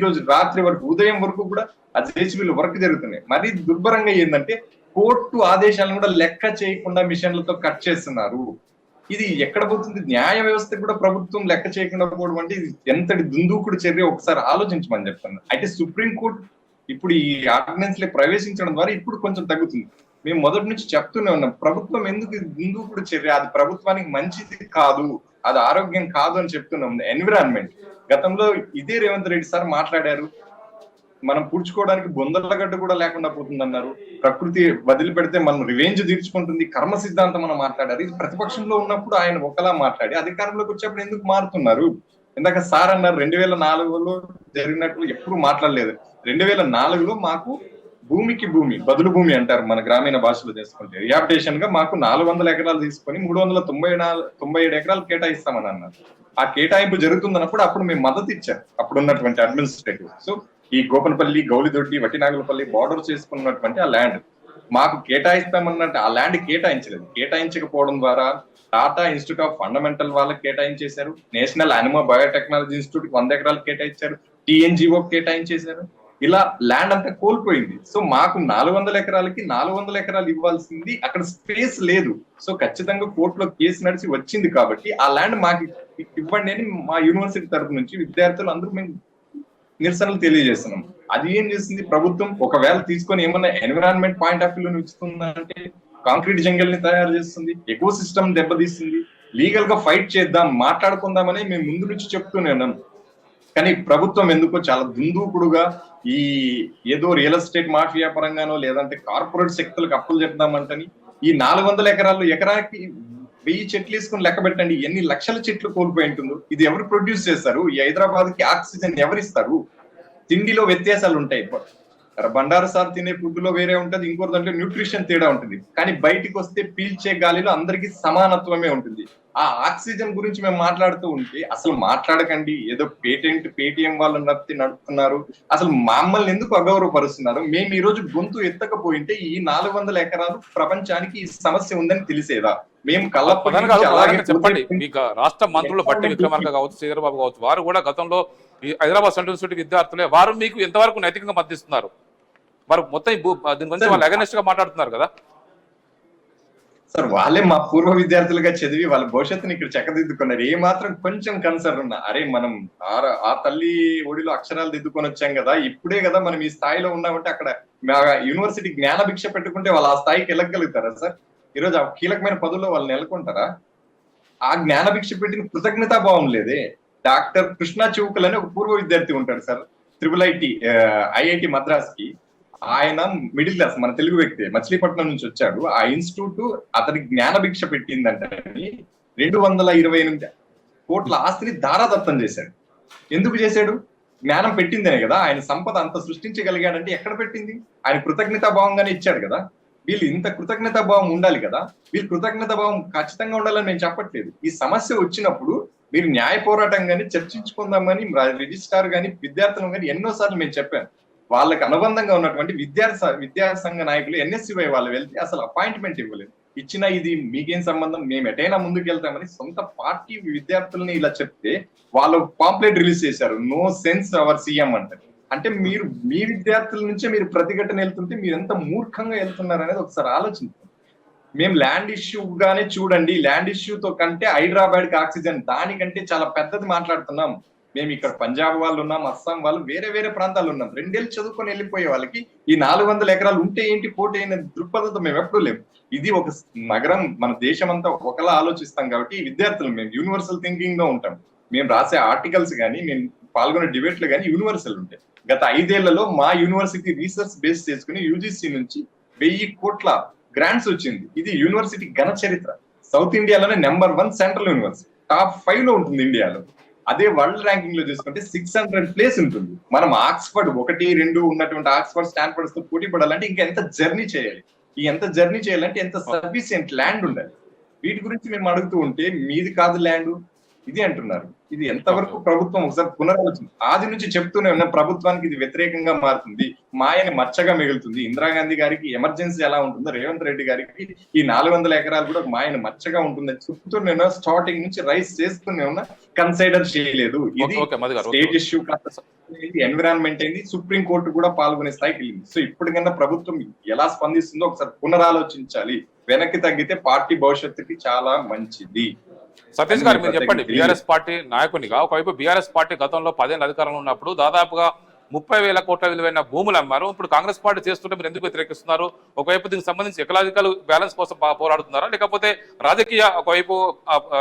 రోజు రాత్రి వరకు, ఉదయం వరకు కూడా ఆ జేసీబీలు వర్క్ జరుగుతున్నాయి. మరి దుర్భరంగా ఏంటంటే కోర్టు ఆదేశాలను కూడా లెక్క చేయకుండా మిషన్లతో కట్ చేస్తున్నారు. ఇది ఎక్కడ పోతుంది? న్యాయ వ్యవస్థ కూడా ప్రభుత్వం లెక్క చేయకుండా పోవడం అంటే ఇది ఎంతటి దుందూకుడు చర్య ఒకసారి ఆలోచించమని చెప్తున్నారు. అయితే సుప్రీంకోర్టు ఇప్పుడు ఈ ఆర్డినెన్స్ లో ప్రవేశించడం ద్వారా ఇప్పుడు కొంచెం తగ్గుతుంది. మేము మొదటి నుంచి చెప్తూనే ఉన్నాం, ప్రభుత్వం ఎందుకు దుందూకుడు చర్య, అది ప్రభుత్వానికి మంచిది కాదు, అది ఆరోగ్యం కాదు అని చెప్తున్నాం. ఎన్విరాన్మెంట్ గతంలో ఇదే రేవంత్ రెడ్డి సార్ మాట్లాడారు, మనం పూడ్చుకోవడానికి బొందలగడ్డ కూడా లేకుండా పోతుంది అన్నారు. ప్రకృతి వదిలిపెడితే మనం రివెంజ్ తీర్చుకుంటుంది, కర్మ సిద్ధాంతం మనం మాట్లాడారు. ఇది ప్రతిపక్షంలో ఉన్నప్పుడు ఆయన ఒకలా మాట్లాడి అధికారంలోకి వచ్చేప్పుడు ఎందుకు మారుతున్నారు? ఇందాక సార్ అన్నారు 2004లో జరిగినట్టు ఎప్పుడు మాట్లాడలేదు. 2004లో మాకు భూమికి భూమి, బదులు భూమి అంటారు మన గ్రామీణ భాషలో చేసుకుంటే, రిహాబిటేషన్ గా మాకు 400 ఎకరాలు తీసుకొని 397 ఎకరాలు కేటాయిస్తామని అన్నారు. ఆ కేటాయింపు జరుగుతుందన్నప్పుడు అప్పుడు మేము మద్దతు ఇచ్చారు అప్పుడు ఉన్నటువంటి అడ్మినిస్ట్రేటివ్. సో ఈ గోపనపల్లి, గౌలిదొడ్డి, వట్టినాగులపల్లి బార్డర్ చేసుకున్నటువంటి ఆ ల్యాండ్ మాకు కేటాయిస్తామన్నట్టు ఆ ల్యాండ్ కేటాయించలేదు. కేటాయించకపోవడం ద్వారా టాటా ఇన్స్టిట్యూట్ ఆఫ్ ఫండమెంటల్ వాళ్ళకి కేటాయించేశారు, నేషనల్ అనిమల్ బయోటెక్నాలజీ ఇన్స్టిట్యూట్ 100 ఎకరాలు కేటాయించారు, టీఎన్జిఓ కేటాయించేశారు. ఇలా ల్యాండ్ అంతా కోల్పోయింది. సో మాకు 400 ఎకరాలకి 400 ఎకరాలు ఇవ్వాల్సింది, అక్కడ స్పేస్ లేదు. సో ఖచ్చితంగా కోర్టులో కేసు నడిచి వచ్చింది కాబట్టి ఆ ల్యాండ్ మాకు ఇవ్వండి అని మా యూనివర్సిటీ తరఫు నుంచి విద్యార్థులు అందరూ మేము నిరసనలు తెలియజేస్తున్నాం. అది ఏం చేసింది ప్రభుత్వం? ఒకవేళ తీసుకొని ఏమన్నా ఎన్విరాన్మెంట్ పాయింట్ ఆఫ్ వ్యూ ఇస్తుందంటే కాంక్రీట్ జంగల్ ని తయారు చేస్తుంది, ఎకో సిస్టమ్ దెబ్బతీస్తుంది. లీగల్ గా ఫైట్ చేద్దాం, మాట్లాడుకుందామని మేము ముందు నుంచి చెప్తూనే ఉన్నాం. కానీ ప్రభుత్వం ఎందుకో చాలా దుందూకుడుగా ఈ ఏదో రియల్ ఎస్టేట్ మాఫియా పరంగానో లేదంటే కార్పొరేట్ శక్తులకు అప్పులు చెప్దామంటని ఈ 400 ఎకరాలు ఎకరానికి 1000 చెట్లు వేసుకుని లెక్క పెట్టండి, ఎన్ని లక్షల చెట్లు కోల్పోయి ఉంటుందో. ఇది ఎవరు ప్రొడ్యూస్ చేస్తారు? ఈ హైదరాబాద్ కి ఆక్సిజన్ ఎవరిస్తారు? తిండిలో వ్యత్యాసాలు ఉంటాయి. బండారు సార్ తినే ఫుడ్ లో వేరే ఉంటది, ఇంకోటి దాంట్లో న్యూట్రిషన్ తేడా ఉంటుంది. కానీ బయటికి వస్తే పీల్చే గాలిలో అందరికీ సమానత్వమే ఉంటుంది. ఆ ఆక్సిజన్ గురించి మేము మాట్లాడుతూ ఉంటే అసలు మాట్లాడకండి, ఏదో పేటిఎం వాళ్ళు నడుపుతున్నారు, అసలు మమ్మల్ని ఎందుకు అగౌరవపరుస్తున్నారు? మేము ఈ రోజు గొంతు ఎత్తకపోయింటే ఈ 400 ఎకరాలు ప్రపంచానికి ఈ సమస్య ఉందని తెలిసేదా? మేము చెప్పండి. మీకు రాష్ట్ర మంత్రులు పట్టి విక్రమార్క కావచ్చు, శ్రీధరబాబు కావచ్చు, వారు కూడా గతంలో ఈ హైదరాబాద్ సెంట్రల్ యూనివర్సిటీ విద్యార్థులే, వారు మీకు ఎంతవరకు నైతికంగా మద్దతిస్తున్నారు? వారు మొత్తం దీని గురించి వాళ్ళు అగెనిస్ట్ గా మాట్లాడుతున్నారు కదా సార్. వాళ్ళే మా పూర్వ విద్యార్థులుగా చదివి వాళ్ళ భవిష్యత్తుని ఇక్కడ చక్కదిద్దుకున్నారు. ఏ మాత్రం కొంచెం కన్సర్న్ ఉన్నా, అరే మనం ఆ తల్లి ఒడిలో అక్షరాలు దిద్దుకొని వచ్చాం కదా, ఇప్పుడే కదా మనం ఈ స్థాయిలో ఉన్నామంటే అక్కడ యూనివర్సిటీ జ్ఞాన భిక్ష పెట్టుకుంటే వాళ్ళు ఆ స్థాయికి వెళ్ళగలుగుతారా సార్? ఈరోజు ఆ కీలకమైన పదవుల్లో వాళ్ళు నెలకొంటారా? ఆ జ్ఞాన భిక్ష పెట్టిన కృతజ్ఞతాభావం లేదే. డాక్టర్ కృష్ణ చౌకల్ అని ఒక పూర్వ విద్యార్థి ఉంటాడు సార్, ఐఐటి మద్రాస్ కి. ఆయన మిడిల్ క్లాస్, మన తెలుగు వ్యక్తి, మచిలీపట్నం నుంచి వచ్చాడు. ఆ ఇన్స్టిట్యూట్ అతనికి జ్ఞానభిక్ష పెట్టిందంటే 228 కోట్ల ఆస్తిని దారాదత్తం చేశాడు. ఎందుకు చేశాడు? జ్ఞానం పెట్టిందనే కదా. ఆయన సంపద అంత సృష్టించగలిగాడంటే ఎక్కడ పెట్టింది? ఆయన కృతజ్ఞతాభావంగానే ఇచ్చాడు కదా. వీళ్ళు ఇంత కృతజ్ఞతాభావం ఉండాలి కదా. వీళ్ళు కృతజ్ఞతాభావం ఖచ్చితంగా ఉండాలని నేను చెప్పట్లేదు. ఈ సమస్య వచ్చినప్పుడు మీరు న్యాయ పోరాటం గాని చర్చించుకుందామని రిజిస్ట్రార్ గాని విద్యార్థులు గాని ఎన్నోసార్లు నేను చెప్పాను. వాళ్ళకి అనుబంధంగా ఉన్నటువంటి విద్యా సంఘ నాయకులు ఎన్ఎస్సీవై వాళ్ళు వెళ్తే అసలు అపాయింట్మెంట్ ఇవ్వలేదు. ఇచ్చినా ఇది మీకేం సంబంధం, మేము ఎటైనా ముందుకు వెళ్తామని సొంత పార్టీ విద్యార్థుల్ని ఇలా చెప్తే వాళ్ళు పాంప్లెట్ రిలీజ్ చేశారు, నో సెన్స్ అవర్ సీఎం అంటారు. అంటే మీరు మీ విద్యార్థుల నుంచే మీరు ప్రతిఘటన వెళ్తుంటే మీరు ఎంత మూర్ఖంగా వెళ్తున్నారు అనేది ఒకసారి ఆలోచించండి. మేము ల్యాండ్ ఇష్యూగానే చూడండి, ల్యాండ్ ఇష్యూతో కంటే హైదరాబాద్ కి ఆక్సిజన్ దానికంటే చాలా పెద్దది మాట్లాడుతున్నాం. మేము ఇక్కడ పంజాబ్ వాళ్ళు ఉన్నాం, అస్సాం వాళ్ళు, వేరే వేరే ప్రాంతాలు ఉన్నాం. 2 ఏళ్ళు చదువుకొని వెళ్ళిపోయే వాళ్ళకి ఈ 400 ఎకరాలు ఉంటే ఏంటి పోటీ అయిన దృక్పథంతో మేము ఎప్పుడూ లేము. ఇది ఒక నగరం, మన దేశం అంతా ఒకలా ఆలోచిస్తాం కాబట్టి ఈ విద్యార్థులు మేము యూనివర్సల్ థింకింగ్ లో ఉంటాం. మేము రాసే ఆర్టికల్స్ కానీ మేము పాల్గొనే డిబేట్లు కానీ యూనివర్సల్ ఉంటాయి. గత 5 ఏళ్లలో మా యూనివర్సిటీ రీసెర్చ్ బేస్ చేసుకుని యూజీసీ నుంచి 1000 కోట్ల గ్రాంట్స్ వచ్చింది. ఇది యూనివర్సిటీ ఘన చరిత్ర. సౌత్ ఇండియాలోనే నెంబర్ 1 సెంట్రల్ యూనివర్సిటీ, టాప్ 5 లో ఉంటుంది ఇండియాలో. అదే వరల్డ్ ర్యాంకింగ్ లో చూసుకుంటే 600 ప్లేస్ ఉంటుంది. మనం ఆక్స్ఫర్డ్ 1, 2 ఉన్నటువంటి ఆక్స్ఫర్డ్, స్టాన్ఫర్డ్స్ తో పోటీ పడాలంటే ఇంకా ఎంత జర్నీ చేయాలి? ఈ ఎంత జర్నీ చేయాలంటే ఎంత సఫిషియెంట్ ల్యాండ్ ఉండాలి? వీటి గురించి మేము అడుగుతూ ఉంటే మీది కాదు ల్యాండ్ ఇది అంటున్నారు. ఇది ఎంతవరకు ప్రభుత్వం ఒకసారి పునరాలోచన. ఆది నుంచి చెప్తూనే ఉన్న ప్రభుత్వానికి ఇది వ్యతిరేకంగా మారుతుంది, మాయని మచ్చగా మిగులుతుంది. ఇందిరాగాంధీ గారికి ఎమర్జెన్సీ ఎలా ఉంటుందో రేవంత్ రెడ్డి గారికి ఈ 400 ఎకరాలు కూడా మాయని మచ్చగా ఉంటుందని చెప్తూనే ఉన్నా. స్టార్టింగ్ నుంచి రైస్ చేస్తూనే ఉన్నా, కన్సిడర్ చేయలేదు. ఇది స్టేట్ ఇష్యూ కాదు, ఎన్విరాన్మెంట్ అయింది. సుప్రీం కోర్టు కూడా పాల్గొనే స్థాయికి వెళ్ళింది. సో ఇప్పటికన్నా ప్రభుత్వం ఎలా స్పందిస్తుందో ఒకసారి పునరాలోచించాలి. వెనక్కి తగ్గితే పార్టీ భవిష్యత్తుకి చాలా మంచిది. సతీష్ గారు మీరు చెప్పండి, బీఆర్ఎస్ పార్టీ నాయకునిగా ఒకవైపు బీఆర్ఎస్ పార్టీ గతంలో 10 ఏళ్ళ అధికారంలో ఉన్నప్పుడు దాదాపుగా 30,000 కోట్ల విలువైన భూములు అమ్మారు. ఇప్పుడు కాంగ్రెస్ పార్టీ చేస్తుంటే మీరు ఎందుకు వ్యతిరేకిస్తున్నారు? ఒకవైపు దీనికి సంబంధించి ఎకలాజికల్ బ్యాలెన్స్ కోసం పోరాడుతున్నారా, లేకపోతే రాజకీయ ఒకవైపు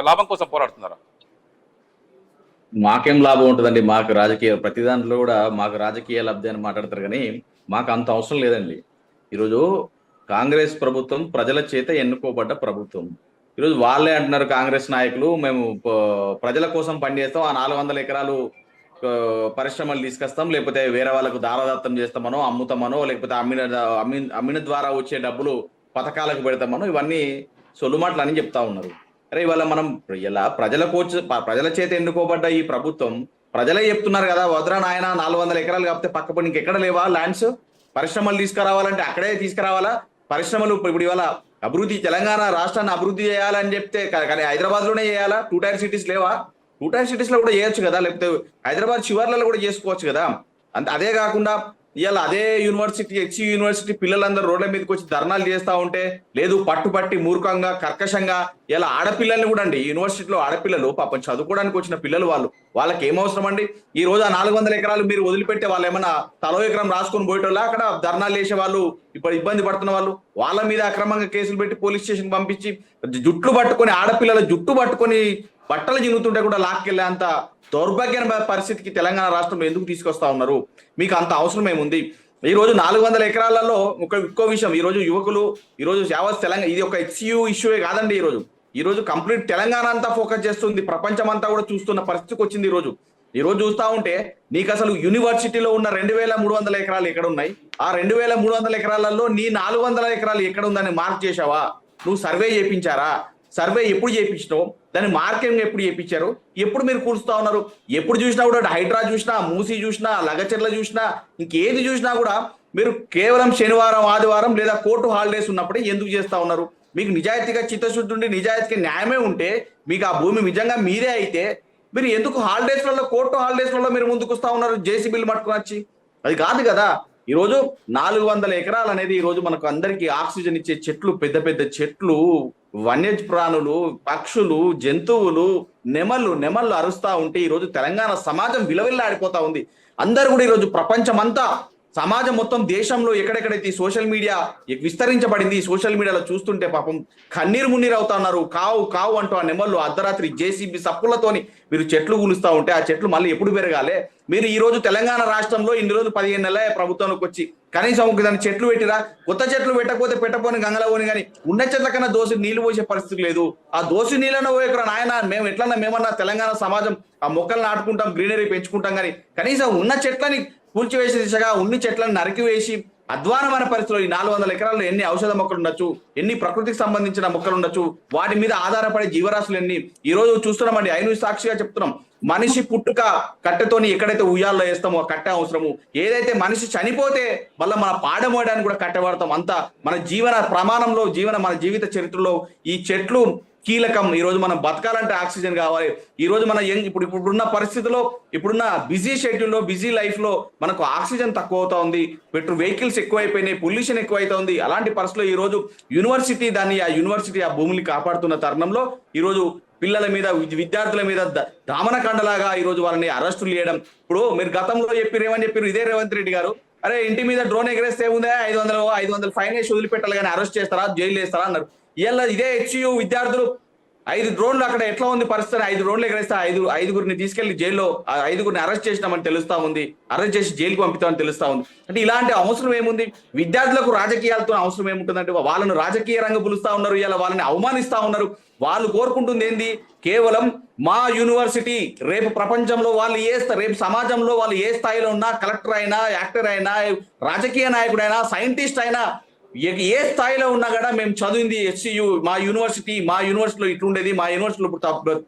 లాభం కోసం పోరాడుతున్నారా? మాకేం లాభం ఉంటుందండి? మాకు రాజకీయ ప్రతి దాంట్లో కూడా మాకు రాజకీయ లబ్ధి అని మాట్లాడతారు, కానీ మాకు అంత అవసరం లేదండి. ఈరోజు కాంగ్రెస్ ప్రభుత్వం ప్రజల చేత ఎన్నుకోబడ్డ ప్రభుత్వం. ఈరోజు వాళ్ళే అంటున్నారు కాంగ్రెస్ నాయకులు, మేము ప్రజల కోసం పనిచేస్తాం, ఆ 400 ఎకరాలు పరిశ్రమలు తీసుకొస్తాం, లేకపోతే వేరే వాళ్ళకు దారాదత్తం చేస్తామనో, అమ్ముతామనో, లేకపోతే అమ్మిన ద్వారా వచ్చే డబ్బులు పథకాలకు పెడతామనో, ఇవన్నీ సొల్లుమాటలు అని చెప్తా ఉన్నారు. అరే ఇవాళ మనం ఇలా ప్రజల చేత ఎన్నుకోబడ్డ ఈ ప్రభుత్వం ప్రజలే చెప్తున్నారు కదా, వద్రా నాయన 400 ఎకరాలు కాకపోతే పక్కపడి ఇంకెక్కడ లేవా ల్యాండ్స్? పరిశ్రమలు తీసుకురావాలంటే అక్కడే తీసుకురావాలా పరిశ్రమలు? ఇప్పుడు ఇవాళ అభివృద్ధి, తెలంగాణ రాష్ట్రాన్ని అభివృద్ధి చేయాలని చెప్తే కానీ హైదరాబాద్ లోనే చేయాలా? 2 టైర్ సిటీస్ లేవా? 2 టైర్ సిటీస్ లో కూడా చేయొచ్చు కదా, లేకపోతే హైదరాబాద్ శివార్లలో కూడా చేసుకోవచ్చు కదా. అదే కాకుండా ఇవాళ అదే యూనివర్సిటీ, యూనివర్సిటీ పిల్లలందరూ రోడ్ల మీదకి వచ్చి ధర్నాలు చేస్తా ఉంటే లేదు, పట్టుపట్టి మూర్ఖంగా కర్కశంగా ఇలా ఆడపిల్లల్ని కూడా అండి, యూనివర్సిటీలో ఆడపిల్లలు పాపం చదువుకోవడానికి వచ్చిన పిల్లలు, వాళ్ళకి ఏమవసరం అండి? ఈ రోజు ఆ 400 ఎకరాలు మీరు వదిలిపెట్టే వాళ్ళు ఏమన్నా తలో ఎకరం రాసుకొని పోయేటోళ్ళ? అక్కడ ధర్నాలు చేసే వాళ్ళు, ఇప్పుడు ఇబ్బంది పడుతున్న వాళ్ళు, వాళ్ళ మీద అక్రమంగా కేసులు పెట్టి పోలీస్ స్టేషన్ పంపించి జుట్లు పట్టుకొని, ఆడపిల్లల జుట్టు పట్టుకొని బట్టలు జినుగుతుంటే కూడా లాక్కెళ్ళే అంత దౌర్భాగ్యమైన పరిస్థితికి తెలంగాణ రాష్ట్రంలో ఎందుకు తీసుకొస్తా ఉన్నారు? మీకు అంత అవసరం ఏముంది? ఈ రోజు 400 ఎకరాలలో ఇంకో విషయం, ఈ రోజు యువకులు, ఈ రోజు యావత్ తెలంగాణ, ఇది ఒక హెచ్సియు ఇష్యూయే కాదండి. ఈ రోజు కంప్లీట్ తెలంగాణ అంతా ఫోకస్ చేస్తుంది, ప్రపంచం అంతా కూడా చూస్తున్న పరిస్థితికి వచ్చింది. ఈ రోజు చూస్తా ఉంటే నీకు అసలు యూనివర్సిటీలో ఉన్న 2300 ఎకరాలు ఎక్కడ ఉన్నాయి? ఆ 2300 ఎకరాలలో నీ 400 ఎకరాలు ఎక్కడ ఉందని మార్క్ చేశావా? నువ్వు సర్వే చేయించారా? సర్వే ఎప్పుడు చేయించినావు? దాన్ని మార్కెటింగ్ ఎప్పుడు చేయించారు? ఎప్పుడు మీరు కూర్చుతా ఉన్నారు? ఎప్పుడు చూసినా కూడా హైడ్రా చూసినా, మూసీ చూసినా, లగచెర్ల చూసినా, ఇంకేది చూసినా కూడా మీరు కేవలం శనివారం, ఆదివారం లేదా కోర్టు హాలిడేస్ ఉన్నప్పుడే ఎందుకు చేస్తా ఉన్నారు? మీకు నిజాయితీగా చిత్తశుద్ధి ఉండి నిజాయితీగా న్యాయమే ఉంటే, మీకు ఆ భూమి నిజంగా మీరే అయితే మీరు ఎందుకు హాలిడేస్లలో, కోర్టు హాలిడేస్లలో మీరు ముందుకు వస్తా ఉన్నారు జేసీబీలు పట్టుకుని వచ్చి? అది కాదు కదా. ఈరోజు 400 ఎకరాలు అనేది ఈరోజు మనకు అందరికీ ఆక్సిజన్ ఇచ్చే చెట్లు, పెద్ద పెద్ద చెట్లు, వన్య ప్రాణులు, పక్షులు, జంతువులు, నెమళ్ళు అరుస్తా ఉంటే ఈరోజు తెలంగాణ సమాజం విలవిల్లాడిపోతా ఉంది. అందరు కూడా ఈరోజు ప్రపంచం అంతా సమాజం మొత్తం దేశంలో ఎక్కడెక్కడైతే ఈ సోషల్ మీడియా విస్తరించబడింది, ఈ సోషల్ మీడియాలో చూస్తుంటే పాపం కన్నీరు మున్నీరు అవుతా ఉన్నారు. కావు కావు అంటూ ఆ నెమళ్ళు అర్ధరాత్రి జేసీబీ సప్పులతోని మీరు చెట్లు కూలుస్తూ ఉంటే ఆ చెట్లు మళ్ళీ ఎప్పుడు పెరగాలి? మీరు ఈ రోజు తెలంగాణ రాష్ట్రంలో ఇన్ని రోజులు 15 నెలల ప్రభుత్వంలోకి వచ్చి కనీసం ఒక దాని చెట్లు పెట్టిరా? కొత్త చెట్లు పెట్టకపోతే పెట్టపోని గంగలో పోని, కానీ ఉన్న చెట్ల కన్నా దోసి నీళ్లు పోసే పరిస్థితి లేదు. ఆ దోసి నీళ్ళను పోయకురా నాయన, మేము ఎట్లన్నా మేమన్నా తెలంగాణ సమాజం ఆ మొక్కలు నాటుకుంటాం, గ్రీనరీ పెంచుకుంటాం, కానీ కనీసం ఉన్న చెట్లని కూల్చివేసే దిశగా ఉన్ని చెట్లను నరికివేసి అధ్వానమైన పరిస్థితుల్లో ఈ 400 ఎకరాల్లో ఎన్ని ఔషధ మొక్కలు ఉండొచ్చు, ఎన్ని ప్రకృతికి సంబంధించిన మొక్కలు ఉండొచ్చు, వాటి మీద ఆధారపడే జీవరాశులు ఎన్ని. ఈ రోజు చూస్తున్నామండి, ఐను సాక్షిగా చెప్తున్నాం, మనిషి పుట్టుక కట్టెతోని ఎక్కడైతే ఉయ్యాల్లో వేస్తామో ఆ కట్టె అవసరము, ఏదైతే మనిషి చనిపోతే మళ్ళీ మన పాడమోయడానికి కూడా కట్టె వాడతాం. అంతా మన జీవన ప్రమాణంలో మన జీవిత చరిత్రలో ఈ చెట్లు కీలకం. ఈ రోజు మనం బతకాలంటే ఆక్సిజన్ కావాలి. ఈ రోజు మన ఇప్పుడున్న పరిస్థితిలో, ఇప్పుడున్న బిజీ షెడ్యూల్లో, బిజీ లైఫ్ లో మనకు ఆక్సిజన్ తక్కువ అవుతా ఉంది, వెహికల్స్ ఎక్కువైపోయినాయి, పొల్యూషన్ ఎక్కువైతా ఉంది. అలాంటి పరిస్థితిలో ఈ రోజు యూనివర్సిటీ ఆ భూమిని కాపాడుతున్న తరుణంలో ఈ రోజు పిల్లల మీద, విద్యార్థుల మీద దామనకండలాగా ఈ రోజు వాళ్ళని అరెస్టులు చేయడం. ఇప్పుడు మీరు గతంలో ఏమని చెప్పారు ఇదే రేవంత్ రెడ్డి గారు, అరే ఇంటి మీద డ్రోన్ ఎగరేస్తే ఉందే 500 ఫైన్ వేసి వదిలిపెట్టాలి కానీ అరెస్ట్ చేస్తారా, జైలు వేస్తారా అన్నారు. ఇలా ఇదే హెచ్యు విద్యార్థులు 5 డ్రోన్లు అక్కడ ఎట్లా ఉంది పరిస్థితి, 5 డ్రోన్లు ఎగరేస్తే ఐదుగురిని తీసుకెళ్లి జైల్లో 5గురిని అరెస్ట్ చేసినామని తెలుస్తా ఉంది, అరెస్ట్ చేసి జైలుకు పంపుతామని తెలుస్తా ఉంది. అంటే ఇలాంటి అవసరం ఏముంది? విద్యార్థులకు రాజకీయాలతో అవసరం ఏముంటుందంటే వాళ్ళను రాజకీయ రంగం పిలుస్తా ఉన్నారు, ఇలా వాళ్ళని అవమానిస్తా ఉన్నారు. వాళ్ళు కోరుకుంటుంది ఏంది? కేవలం మా యూనివర్సిటీ రేపు ప్రపంచంలో వాళ్ళు రేపు సమాజంలో వాళ్ళు ఏ స్థాయిలో ఉన్నా, కలెక్టర్ అయినా, యాక్టర్ అయినా, రాజకీయ నాయకుడైనా, సైంటిస్ట్ అయినా, ఏ స్థాయిలో ఉన్నా కూడా మేము చదివింది హెచ్సియు, మా యూనివర్సిటీలో ఇట్లుండేది, మా యూనివర్సిటీలో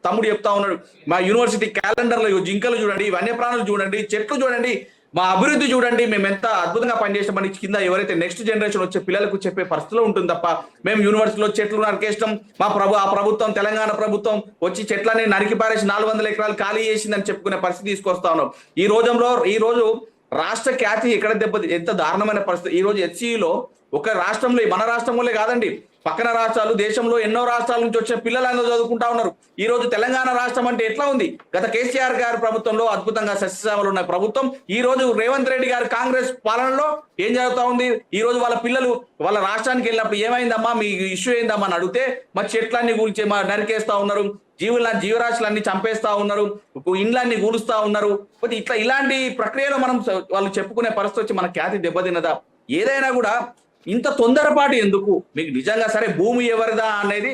తమ్ముడు చెప్తా ఉన్నాడు, మా యూనివర్సిటీ క్యాలెండర్లో జింకలు చూడండి, వన్యప్రాణులు చూడండి, చెట్లు చూడండి, మా అభివృద్ధి చూడండి, మేము ఎంత అద్భుతంగా పనిచేసామని కింద ఎవరైతే నెక్స్ట్ జనరేషన్ వచ్చే పిల్లలకు చెప్పే పరిస్థితిలో ఉంటుంది తప్ప మేము యూనివర్సిటీలో చెట్లు నరికేస్తాం, ఆ ప్రభుత్వం తెలంగాణ ప్రభుత్వం వచ్చి చెట్లని నరికి పారేసి 400 ఎకరాలు ఖాళీ చేసిందని చెప్పుకునే పరిస్థితి తీసుకొస్తా ఉన్నాం. ఈ రోజు రాష్ట్ర ఖ్యాతి ఎంత దారుణమైన పరిస్థితి. ఈ రోజు హెచ్సియులో ఒక రాష్ట్రంలో, మన రాష్ట్రంలో కాదండి, పక్కన రాష్ట్రాలు, దేశంలో ఎన్నో రాష్ట్రాల నుంచి వచ్చే పిల్లలందరూ చదువుకుంటా ఉన్నారు. ఈ రోజు తెలంగాణ రాష్ట్రం అంటే ఎట్లా ఉంది? గత కేసీఆర్ గారి ప్రభుత్వంలో అద్భుతంగా సస్యశ్యామలు ఉన్న ప్రభుత్వం, ఈ రోజు రేవంత్ రెడ్డి గారి కాంగ్రెస్ పాలనలో ఏం జరుగుతా ఉంది? ఈ రోజు వాళ్ళ పిల్లలు వాళ్ళ రాష్ట్రానికి వెళ్ళినప్పుడు ఏమైందమ్మా, మీ ఇష్యూ ఏందమ్మా అని అడిగితే మా చెట్లన్నీ కూల్చి నరికేస్తా ఉన్నారు, జీవరాశులన్నీ చంపేస్తా ఉన్నారు, ఇండ్లన్నీ కూలుస్తా ఉన్నారు. ఇలాంటి ప్రక్రియలో వాళ్ళు చెప్పుకునే పరిస్థితి వచ్చి మన ఖ్యాతి దెబ్బతిన్నదా? ఏదైనా కూడా ఇంత తొందరపాటు ఎందుకు? మీకు నిజంగా సరే భూమి ఎవరిదా అనేది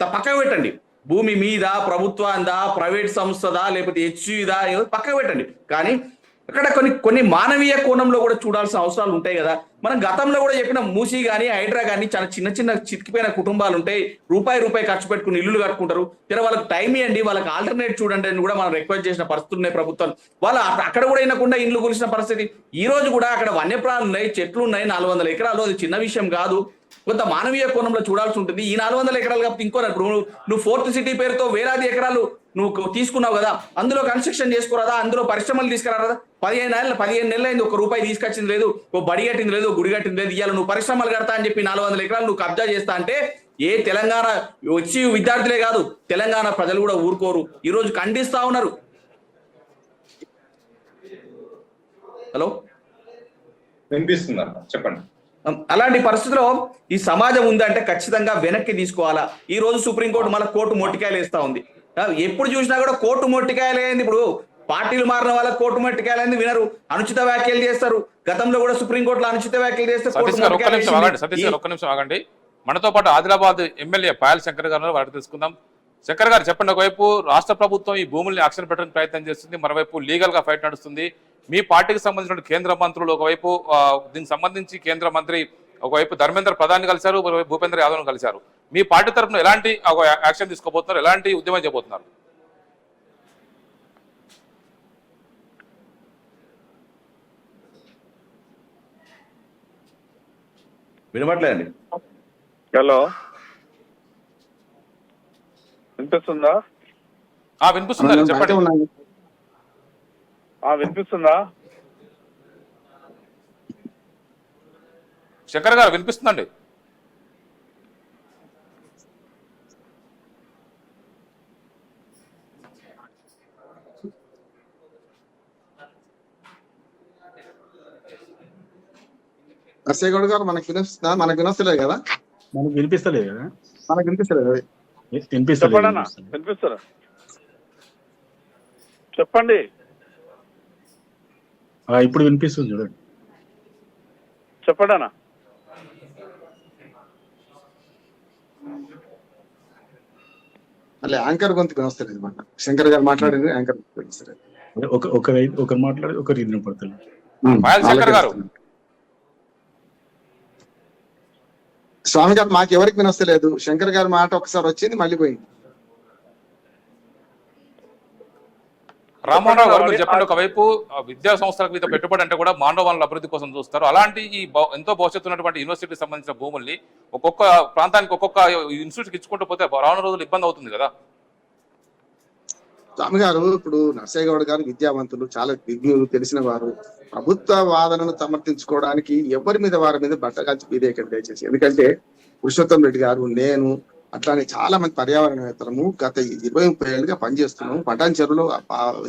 పక్కకు పెట్టండి, భూమి మీద ప్రభుత్వందా, ప్రైవేట్ సంస్థదా, లేకపోతే హెచ్యుదా పక్కకు పెట్టండి. కానీ అక్కడ కొన్ని మానవీయ కోణంలో కూడా చూడాల్సిన అవసరాలు ఉంటాయి కదా. మనం గతంలో కూడా చెప్పిన మూసీ కానీ, హైడ్రా కానీ చాలా చిన్న చితికిపోయిన కుటుంబాలు ఉంటాయి, రూపాయి ఖర్చు పెట్టుకుని ఇల్లులు కట్టుకుంటారు. వాళ్ళకి టైం ఇవ్వండి, వాళ్ళకి ఆల్టర్నేట్ చూడండి అని కూడా మనం రిక్వెస్ట్ చేసిన పరిస్థితులు ఉన్నాయి ప్రభుత్వం. వాళ్ళు అక్కడ కూడా వినకుండా ఇండ్లు కూల్చిన పరిస్థితి. ఈ రోజు కూడా అక్కడ వన్యప్రాణులు ఉన్నాయి, చెట్లు ఉన్నాయి, 400 ఎకరాలు, అది చిన్న విషయం కాదు. కొంత మానవీయ కోణంలో చూడాల్సి ఉంటుంది. ఈ 400 ఎకరాలు కాబట్టి నువ్వు 4th సిటీ పేరుతో వేలాది ఎకరాలు నువ్వు తీసుకున్నావు కదా, అందులో కన్స్ట్రక్షన్ చేసుకోరాదా, అందులో పరిశ్రమలు తీసుకురాదా? 15 నెలలు అయింది, ఒక రూపాయి తీసుకొచ్చింది లేదు, ఓ బడి కట్టింది లేదు, గుడి కట్టింది లేదు. ఇవాళ నువ్వు పరిశ్రమలు కడతా అని చెప్పి 400 ఎకరాలు నువ్వు కబ్జా చేస్తా అంటే ఏ తెలంగాణ వచ్చి విద్యార్థులే కాదు, తెలంగాణ ప్రజలు కూడా ఊరుకోరు. ఈ రోజు ఖండిస్తా ఉన్నారు. హలో, వినిపిస్తుందా? చెప్పండి. అలాంటి పరిస్థితిలో ఈ సమాజం ఉందంటే ఖచ్చితంగా వెనక్కి తీసుకోవాలా. ఈ రోజు సుప్రీంకోర్టు మళ్ళీ కోర్టు మొట్టికాయలు వేస్తా ఉంది. ఎప్పుడు చూసినా కూడా కోర్టు మొట్టికాయలు అయింది. ఇప్పుడు పార్టీలు మారిన వాళ్ళకి కోర్టు మొట్టికాయలు అయింది, వినరు, అనుచిత వ్యాఖ్యలు చేస్తారు. గతంలో కూడా సుప్రీంకోర్టులో అనుచిత వ్యాఖ్యలు చేస్తే సతీష్ గారు ఒక్క నిమిషం ఆగండి. మనతో పాటు ఆదిలాబాద్ ఎమ్మెల్యే పాయల్ శంకర్ గారు వాటి తెలుసుకుందాం. శంకర్ గారు చెప్పండి, ఒకవైపు రాష్ట్ర ప్రభుత్వం ఈ భూముల్ని యాక్షన్ పెట్టడానికి ప్రయత్నం చేస్తుంది, మరోవైపు లీగల్ గా ఫైట్ నడుస్తుంది. మీ పార్టీకి సంబంధించిన కేంద్ర మంత్రులు ఒకవైపు దీనికి సంబంధించి కేంద్ర మంత్రి ఒకవైపు ధర్మేంద్ర ప్రధాన్ కలిశారు, మరోవైపు భూపేంద్ర యాదవ్ కలిశారు. మీ పార్టీ తరఫున ఎలాంటి యాక్షన్ తీసుకోబోతున్నారు, ఎలాంటి ఉద్యమం చేయబోతున్నారు? వినపట్లేదండి. హలో, వినిపిస్తుందా? వినిపిస్తుందా? చెప్పండి. వినిపిస్తుందా? శంకర్ గారు వినిపిస్తుందండి. నర్సయ్య గౌడ్ గారు మనకు వినొస్తలేదు కదా? మనకు వినిపిస్తలేదు కదా? మనకు వినిపిస్తలేదు. చెప్పండి వినిపిస్తారా? చెప్పండి. ఇప్పుడు వినిపిస్తుంది చూడండి. చెప్పండి అన్న. మళ్ళీ యాంకర్ గొంతు వినొస్తలేదు మాట. శంకర్ గారు మాట్లాడింది యాంకర్ వినొస్తలేదు. ఒకరు మాట్లాడి ఒకరు ఇద్దరు పడుతుంది. శంకర్ గారు స్వామి గారు మాకు ఎవరికి వినొస్తలేదు. శంకర్ గారి మాట ఒకసారి వచ్చింది మళ్ళీ పోయింది. రామ్మోహన్ రావు గారు మీరు చెప్పండి, ఒకవైపు విద్యా సంస్థలకు మీద పెట్టుబడి అంటే కూడా మానవ వనరుల అభివృద్ధి కోసం చూస్తారు. అలాంటి ఈ ఎంతో భవిష్యత్తు ఉన్నటువంటి యూనివర్సిటీకి సంబంధించిన భూముల్ని ఒక్కొక్క ప్రాంతానికి ఒక్కొక్క ఇన్స్టిట్యూట్కి ఇచ్చుకుంటూ పోతే రానున్న రోజులు ఇబ్బంది అవుతుంది కదా? స్వామి గారు ఇప్పుడు నర్సయ్య గౌడ్ గారు విద్యావంతులు, చాలా విజ్ఞులు, తెలిసిన వారు. ప్రభుత్వ వాదనను సమర్థించుకోవడానికి ఎవరి మీద వారి మీద బట్టగాల్చి పీదేకండి దయచేసి. ఎందుకంటే పురుషోత్తం రెడ్డి గారు, నేను, అట్లానే చాలా మంది పర్యావరణవేత్తలము గత 20-30 ఏళ్ళుగా పనిచేస్తున్నాము. పటాన్ చెరువులో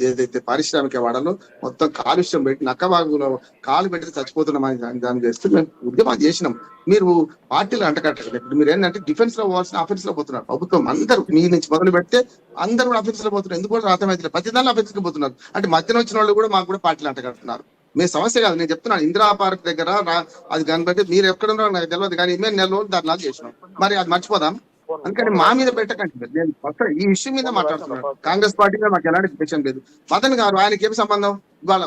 ఏదైతే పారిశ్రామిక వాడలో మొత్తం కాలుష్యం పెట్టి నక్కబాగులో కాలు పెట్టి చచ్చిపోతున్నామని దాన్ని చేస్తూ మేము ఉద్యమం చేసినాం. మీరు పార్టీలు అంటకట్టలేదు. ఇప్పుడు మీరు ఏంటంటే డిఫెన్స్ లో పోవాల్సిన ఆఫీస్ లో పోతున్నారు. ప్రభుత్వం అందరూ మీ నుంచి మొదలు పెడితే అందరూ కూడా ఆఫీస్ లో పోతున్నారు. ఎందుకు కూడా అర్థమైతే ప్రతి దానిలో ఆఫీస్కి పోతున్నారు. అంటే మధ్యన వచ్చిన వాళ్ళు కూడా మాకు కూడా పార్టీలు అంటకడుతున్నారు. మీ సమస్య కాదు, నేను చెప్తున్నాను. ఇందిరా పార్క్ దగ్గర అది కనబట్టి మీరు ఎక్కడున్నారో నాకు తెలియదు, కానీ మేము 4 రోజులు దాని చేసినాం. మరి అది మర్చిపోదాం. అందుకని మా మీద పెట్టకండి. నేను అసలు ఈ ఇష్యూ మీద మాట్లాడుతున్నాను. కాంగ్రెస్ పార్టీ మీద మాకు ఎలాంటి ద్వేషం లేదు. మదన్ గారు ఆయనకి ఏం సంబంధం? వాళ్ళ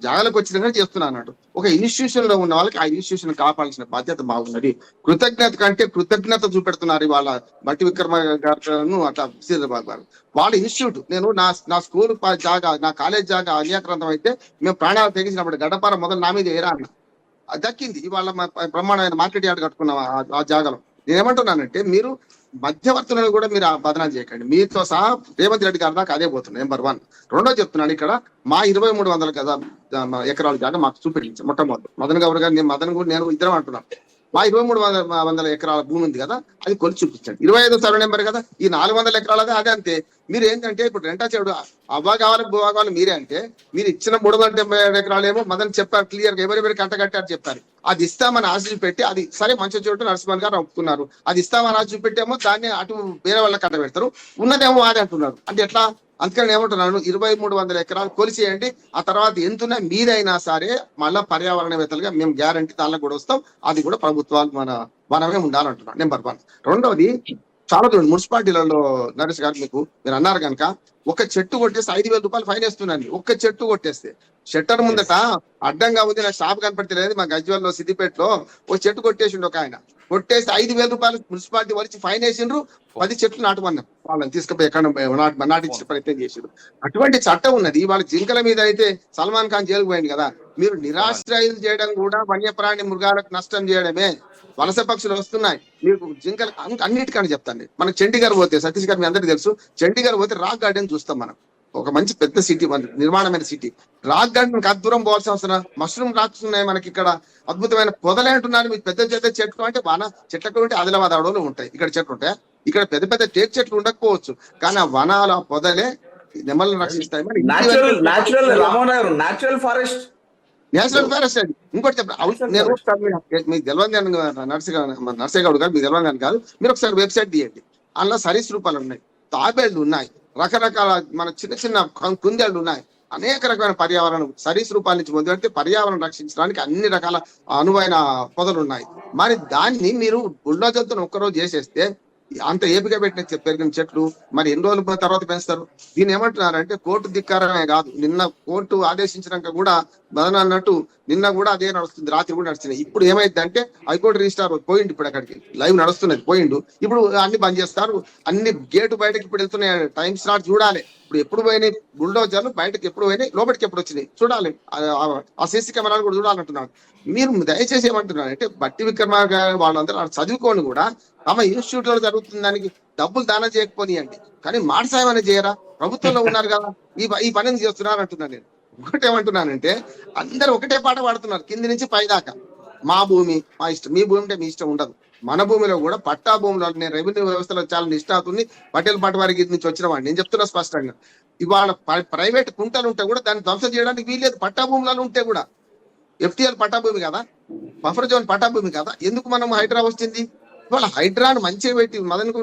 జాగాలకు వచ్చిన చేస్తున్నా అన్నట్టు. ఒక ఇన్స్టిట్యూషన్ లో ఉన్న వాళ్ళకి ఆ ఇన్స్టిట్యూషన్ కాపాడాల్సిన బాధ్యత బాగున్నది. కృతజ్ఞత కంటే కృతజ్ఞత చూపెడుతున్నారు వాళ్ళ బట్టి విక్రమ గారు అట్లా శ్రీధర్బాబు గారు. వాళ్ళ ఇన్స్టిట్యూట్, నేను నా స్కూల్ జాగా, నా కాలేజ్ జాగా అన్యాక్రాంతం అయితే మేము ప్రాణాలు తెగించినప్పుడు గడ్డపార మొదలు నా మీద ఏరా అన్న దక్కింది. ఇవాళ బ్రహ్మాండమైన మార్కెట్ యార్డ్ కట్టుకున్నాం ఆ జాగాలో. నేనేమంటున్నానంటే మీరు మధ్యవర్తులను కూడా మీరు బదనాలు చేయకండి. మీతో సహా రేవంత్ రెడ్డి గారి దాకా అదే పోతుంది. నెంబర్ 1. రెండో చెప్తున్నాను, ఇక్కడ మా 2300 ఎకరాల జాగా మాకు చూపించాం. మొట్టమొదటి మదన్ గౌడ్ గారు, నేను ఇద్దరం అంటున్నాం. మా 2300 ఎకరాల భూమి ఉంది కదా, అది కొలిచి చూపించండి. 25వ సర్వే నెంబర్ కదా, ఈ 400 ఎకరాలదే అదే అంతే. మీరు ఏంటంటే ఇప్పుడు రెంటా చెడు అవ్వా కావాలి భూవా కావాలి మీరే అంటే, మీరు ఇచ్చిన 377 ఎకరాలు ఏమో మదన్ చెప్పారు క్లియర్ గా, ఎవరెవరికి కంటగట్టారు చెప్పారు. అది ఇస్తామని ఆశ చూపెట్టి, అది సరే మంచి చోటు నరసింహన్ గారు ఒప్పుకున్నారు. అది ఇస్తామని ఆశ చూపెట్టేమో దాన్ని అటు వేరే వాళ్ళకి కట్టబెడతారు, ఉన్నదేమో అది అంటున్నారు. అంటే ఎట్లా? అందుకని ఏమంటున్నాను, 2300 ఎకరాలు కొలిచేయండి. ఆ తర్వాత ఎంతున్నా మీరైనా సరే మళ్ళా పర్యావరణవేత్తలుగా మేము గ్యారంటీ దానిలో కూడా వస్తాం. అది కూడా ప్రభుత్వాలు మనమే ఉండాలంటున్నాం. నెంబర్ 1. రెండవది, చాలా చూడండి మున్సిపాలిటీలలో నరేష్ గారు మీరు అన్నారు కనుక, ఒక చెట్టు కొట్టేస్తే 5,000 రూపాయలు ఫైన్ వేస్తున్నాను. ఒక్క చెట్టు కొట్టేస్తే షట్టర్ ముందట అడ్డంగా ఉంది, నాకు షాప్ కనపడతలేదు. మా గజ్వేల్లో సిద్దిపేటలో ఒక చెట్టు కొట్టేసిండు ఒక ఆయన. కొట్టేసి 5,000 రూపాయలు మున్సిపాలిటీ వచ్చి ఫైన్ వేసిండ్రు. 10 చెట్లు నాటమన్నాం. వాళ్ళని తీసుకుపోయి ఎక్కడ నాటించే ప్రయత్నం చేసిండ్రు. అటువంటి చట్టం ఉన్నది. వాళ్ళ జింకల మీద అయితే సల్మాన్ ఖాన్ జైలుకు పోయింది కదా. మీరు నిరాశ్రయులు చేయడం కూడా వన్యప్రాణి మృగాలకు నష్టం చేయడమే. వలస పక్షులు వస్తున్నాయి, మీకు జింకలు అన్నిటికని చెప్తాను. మనకు చండీగఢ్ పోతే, సతీష్ గారు మీ అందరికీ తెలుసు, చండీగఢ్ పోతే రాక్ గార్డెన్ చూస్తాం. మనం ఒక మంచి పెద్ద సిటీ, నిర్మాణమైన సిటీ. రాక్ గార్డెన్ అంత దూరం పోవాల్సిన అవసరం. మష్రూమ్ రాక్స్ ఉన్నాయి మనకి ఇక్కడ, అద్భుతమైన పొదలే అంటున్నారు. మీకు పెద్ద పెద్ద చెట్లు అంటే చెట్లకు ఉంటే ఆదిలాబాద్ అడవులు ఉంటాయి, ఇక్కడ చెట్లు ఉంటాయి. ఇక్కడ పెద్ద పెద్ద టేక్ చెట్లు ఉండకపోవచ్చు, కానీ ఆ వనాల పొదలే నెమలను రక్షిస్తాయి. నేచురల్ ఫారెస్ట్ అది. ఇంకోటి చెప్పండి, మీకు తెలియదు నర్సయ్య గౌడ్ గారు, మీకు తెలియదు కాదు. మీరు ఒకసారి వెబ్సైట్ తీయండి, అందులో సరీసృపాలు ఉన్నాయి, తాబేళ్లు ఉన్నాయి, రకరకాల మన చిన్న చిన్న కుందేళ్లు ఉన్నాయి, అనేక రకమైన పర్యావరణం సరీసృపాల నుంచి మొదలెడితే పర్యావరణం రక్షించడానికి అన్ని రకాల అనువైన పొదలు ఉన్నాయి. మరి దాన్ని మీరు బుల్డోజర్తో ఒక్కరోజు చేసేస్తే అంత ఏపిక పెట్టిన పెరిగిన చెట్లు మరి ఎన్ని రోజుల తర్వాత పెంచుతారు? దీన్ని ఏమంటున్నారంటే కోర్టు ధిక్కారమే కాదు. నిన్న కోర్టు ఆదేశించినాక కూడా బదన అన్నట్టు నిన్న కూడా అదే నడుస్తుంది, రాత్రి కూడా నడుస్తున్నాయి. ఇప్పుడు ఏమైందంటే హైకోర్టు రిజిస్ట్రార్ పోయిండు, ఇప్పుడు అక్కడికి లైవ్ నడుస్తున్నది, పోయిండు. ఇప్పుడు అన్ని బంద్ చేస్తారు, అన్ని గేటు బయటకి ఇప్పుడు వెళ్తున్నాయి. టైం స్లాట్ చూడాలి. ఇప్పుడు ఎప్పుడు పోయినాయి బుల్డోజర్లు, బయటకి ఎప్పుడు పోయినాయి, లోపలికి ఎప్పుడు వచ్చినాయి చూడాలి. ఆ సీసీ కెమెరాలు కూడా చూడాలంటున్నాను. మీరు దయచేసి ఏమంటున్నారంటే బట్టి విక్రమ వాళ్ళందరూ చదువుకోని కూడా తమ ఇన్స్టిట్యూట్ లో జరుగుతున్న దానికి డబ్బులు దానం చేయకపోనియండి, కానీ మాట సాయం అనేది చేయరా? ప్రభుత్వంలో ఉన్నారు కదా, ఈ పనిని చేస్తున్నారు అంటున్నాను. నేను ఒకటేమంటున్నానంటే అందరూ ఒకటే పాట పాడుతున్నారు కింది నుంచి పై దాకా. మా భూమి మా ఇష్టం, మీ భూమి అంటే మీ ఇష్టం ఉండదు. మన భూమిలో కూడా పట్టా భూమిలో, నేను రెవెన్యూ వ్యవస్థలో చాలా నిష్ఠాతుని పటేల్ పటవారికి నుంచి వచ్చిన వాడిని, నేను చెప్తున్నా స్పష్టంగా. ఇవాళ ప్రైవేట్ కుంటలు ఉంటే కూడా దాన్ని ధ్వంసం చేయడానికి వీల్లేదు, పట్టా భూములలో ఉంటే కూడా. FTL పట్టాభూమి కదా, బఫర్ జోన్ పట్టాభూమి కదా, ఎందుకు మనం హైడ్రా వచ్చింది? ఇవాళ హైడ్రాను మంచిగా పెట్టి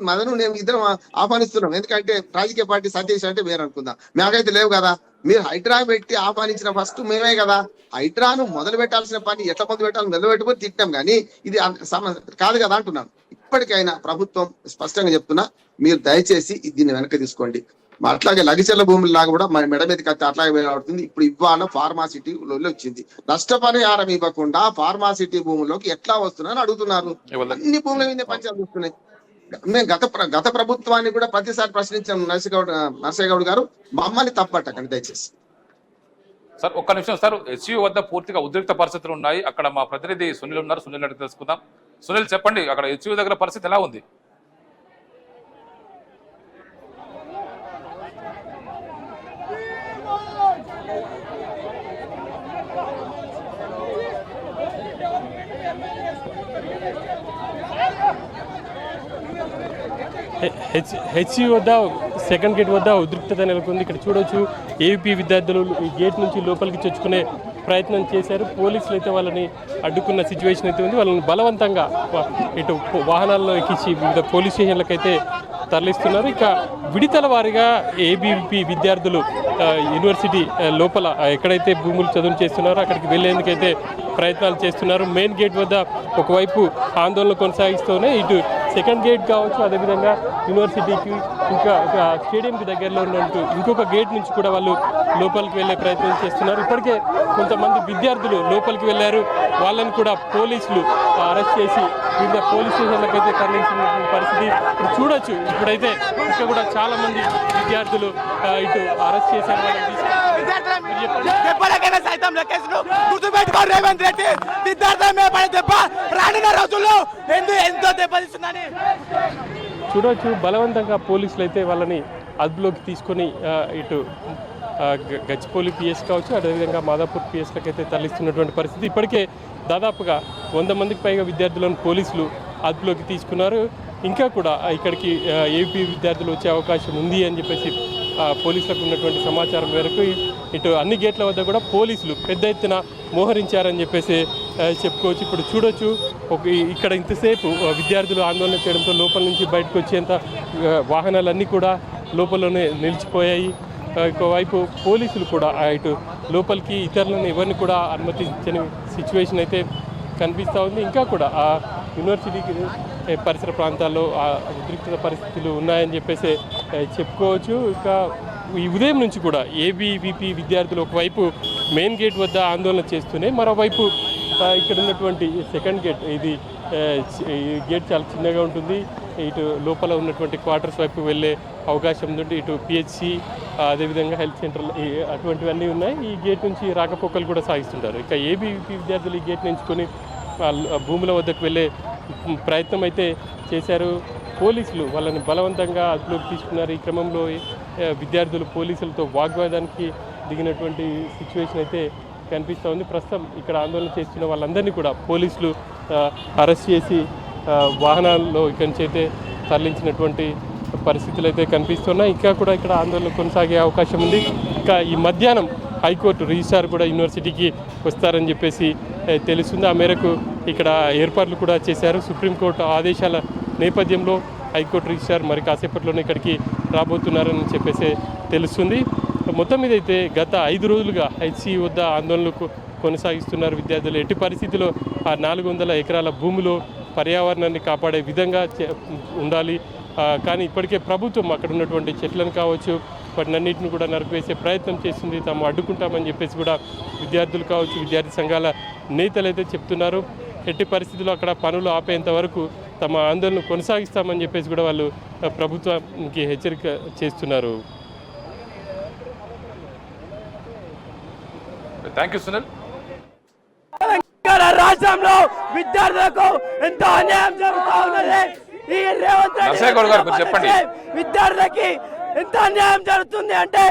మదను నేను ఇద్దరం ఆహ్వానిస్తున్నాం. ఎందుకంటే రాజకీయ పార్టీ సతీష్ అంటే వేరే అనుకుందాం, మాకైతే లేవు కదా. మీరు హైడ్రా పెట్టి ఆహ్వానించిన ఫస్ట్ మేమే కదా. హైడ్రాను మొదలు పెట్టాల్సిన పని ఎట్లా మొదలు పెట్టాలని మొదలు పెట్టుకుని తిట్టాం, కానీ ఇది కాదు కదా అంటున్నాను. ఇప్పటికైనా ప్రభుత్వం స్పష్టంగా చెప్తున్నా, మీరు దయచేసి దీన్ని వెనక్కి తీసుకోండి. అట్లాగే లగిచెర్ల భూముల లాగా కూడా మన మెడ మీదకి అట్లాగే వేలాడుతుంది. ఇప్పుడు ఇవాళ ఫార్మాసిటీ వచ్చింది, నష్టపరిహారం ఇవ్వకుండా ఫార్మాసిటీ భూముల్లోకి ఎట్లా వస్తున్నారని అడుగుతున్నారు. అన్ని భూముల మీద పంచాలు వస్తున్నాయి. మేము గత ప్రభుత్వాన్ని కూడా ప్రతిసారి ప్రశ్నించాం. నరసయ్య గౌడ్ గారు మమ్మల్ని తప్పట్టకండి దయచేసి. సార్ ఒక్క నిమిషం సార్, HCU వద్ద పూర్తిగా ఉద్రిక్త పరిస్థితులు ఉన్నాయి. అక్కడ మా ప్రతినిధి సునీల్ ఉన్నారు, సునీల్ అడిగి తెలుసుకుందాం. సునీల్ చెప్పండి, అక్కడ HCU దగ్గర పరిస్థితి ఎలా ఉంది? HCU వద్ద సెకండ్ గేట్ వద్ద ఉద్రిక్తత నెలకొంది. ఇక్కడ చూడొచ్చు, ఏపీ విద్యార్థులు ఈ గేట్ నుంచి లోపలికి చొచ్చుకునే ప్రయత్నం చేశారు. పోలీసులు అయితే వాళ్ళని అడ్డుకున్న సిచ్యువేషన్ అయితే ఉంది. వాళ్ళని బలవంతంగా ఇటు వాహనాల్లో ఎక్కించి వివిధ పోలీస్ స్టేషన్లకు అయితే తరలిస్తున్నారు. ఇక విడతల వారీగా ఏబీవీపీ విద్యార్థులు యూనివర్సిటీ లోపల ఎక్కడైతే భూములు చదువు చేస్తున్నారో అక్కడికి వెళ్లేందుకైతే ప్రయత్నాలు చేస్తున్నారు. మెయిన్ గేట్ వద్ద ఒకవైపు ఆందోళన కొనసాగిస్తూనే ఇటు సెకండ్ గేట్ కావచ్చు, అదేవిధంగా యూనివర్సిటీకి ఇంకా స్టేడియంకి దగ్గరలో ఉన్నట్టు ఇంకొక గేట్ నుంచి కూడా వాళ్ళు లోపలికి వెళ్ళే ప్రయత్నం చేస్తున్నారు. ఇప్పటికే కొంతమంది విద్యార్థులు లోపలికి వెళ్ళారు. వాళ్ళని కూడా పోలీసులు అరెస్ట్ చేసి వివిధ పోలీస్ స్టేషన్లకు అయితే తరలించిన పరిస్థితి ఇప్పుడు చూడొచ్చు. ఇప్పుడైతే ఇక్కడ కూడా చాలా మంది విద్యార్థులు ఇటు అరెస్ట్ చేశారు. చూడొచ్చు, బలవంతంగా పోలీసులు అయితే వాళ్ళని అదుపులోకి తీసుకొని ఇటు గచ్చిపోలి పిఎస్ కావచ్చు, అదేవిధంగా మాదాపూర్ పిఎస్లకు అయితే తరలిస్తున్నటువంటి పరిస్థితి. ఇప్పటికే దాదాపుగా 100 మందికి పైగా విద్యార్థులను పోలీసులు అదుపులోకి తీసుకున్నారు. ఇంకా కూడా ఇక్కడికి ఏపీ విద్యార్థులు వచ్చే అవకాశం ఉంది అని చెప్పేసి పోలీసులకు ఉన్నటువంటి సమాచారం మేరకు ఇటు అన్ని గేట్ల వద్ద కూడా పోలీసులు పెద్ద ఎత్తున మోహరించారని చెప్పేసి చెప్పుకోవచ్చు. ఇప్పుడు చూడొచ్చు, ఇక్కడ ఇంతసేపు విద్యార్థులు ఆందోళన చేయడంతో లోపల నుంచి బయటకు వచ్చేంత వాహనాలన్నీ కూడా లోపలనే నిలిచిపోయాయి. ఒకవైపు పోలీసులు కూడా ఇటు లోపలికి ఇతరులను ఎవరిని కూడా అనుమతించని సిచ్యువేషన్ అయితే కనిపిస్తూ ఉంది. ఇంకా కూడా ఆ యూనివర్సిటీకి పరిసర ప్రాంతాల్లో ఉద్రిక్త పరిస్థితులు ఉన్నాయని చెప్పేసి చెప్పుకోవచ్చు. ఇంకా ఈ ఉదయం నుంచి కూడా ఏబీవీపీ విద్యార్థులు ఒకవైపు మెయిన్ గేట్ వద్ద ఆందోళన చేస్తూనే మరోవైపు ఇక్కడ ఉన్నటువంటి సెకండ్ గేట్, ఇది ఈ గేట్ చాలా చిన్నగా ఉంటుంది. ఇటు లోపల ఉన్నటువంటి క్వార్టర్స్ వైపు వెళ్ళే అవకాశం ఉంది. ఇటు పిహెచ్సి, అదేవిధంగా హెల్త్ సెంటర్ అటువంటివన్నీ ఉన్నాయి. ఈ గేట్ నుంచి రాకపోకలు కూడా సాగిస్తుంటారు. ఇక ఏబీవీపీ విద్యార్థులు ఈ గేట్ ఎంచుకొని భూముల వద్దకు వెళ్ళే ప్రయత్నం అయితే చేశారు. పోలీసులు వాళ్ళని బలవంతంగా అదుపులోకి తీసుకున్నారు. ఈ క్రమంలో విద్యార్థులు పోలీసులతో వాగ్వాదానికి దిగినటువంటి సిచ్యువేషన్ అయితే కనిపిస్తూ ఉంది. ప్రస్తుతం ఇక్కడ ఆందోళన చేస్తున్న వాళ్ళందరినీ కూడా పోలీసులు అరెస్ట్ చేసి వాహనాల్లో ఇక్కడి నుంచి అయితే తరలించినటువంటి పరిస్థితులు అయితే కనిపిస్తున్నాయి. ఇంకా కూడా ఇక్కడ ఆందోళన కొనసాగే అవకాశం ఉంది. ఇంకా ఈ మధ్యాహ్నం హైకోర్టు రిజిస్ట్రార్ కూడా యూనివర్సిటీకి వస్తారని చెప్పేసి తెలుస్తుంది. ఆ మేరకు ఇక్కడ ఏర్పాట్లు కూడా చేశారు. సుప్రీంకోర్టు ఆదేశాల నేపథ్యంలో హైకోర్టు రిజిస్ట్రార్ మరి కాసేపట్లోనే ఇక్కడికి రాబోతున్నారని చెప్పేసి తెలుస్తుంది. మొత్తం మీద అయితే గత 5 రోజులుగా HCU వద్ద ఆందోళనలు కొనసాగిస్తున్నారు విద్యార్థులు. ఎట్టి పరిస్థితిలో ఆ 400 ఎకరాల భూమిలో పర్యావరణాన్ని కాపాడే విధంగా ఉండాలి. కానీ ఇప్పటికే ప్రభుత్వం అక్కడ ఉన్నటువంటి చెట్లను కావచ్చు వాటినన్నింటిని కూడా నరికివేసే ప్రయత్నం చేస్తుంది. తాము అడ్డుకుంటామని చెప్పేసి కూడా విద్యార్థులు కావచ్చు, విద్యార్థి సంఘాల నేతలు అయితే చెప్తున్నారు. ఎట్టి పరిస్థితుల్లో అక్కడ పనులు ఆపేంత వరకు తమ ఆందోళన కొనసాగిస్తామని చెప్పేసి కూడా వాళ్ళు ప్రభుత్వానికి హెచ్చరిక చేస్తున్నారు. Thank you Sunil. రాష్ట్రంలో విద్యార్థులకు ఎంతో అన్యాయం జరుగుతూ ఉన్నది. ఈ రేవంత్ చెప్పండి, విద్యార్థులకి ఎంత అన్యాయం జరుగుతుంది అంటే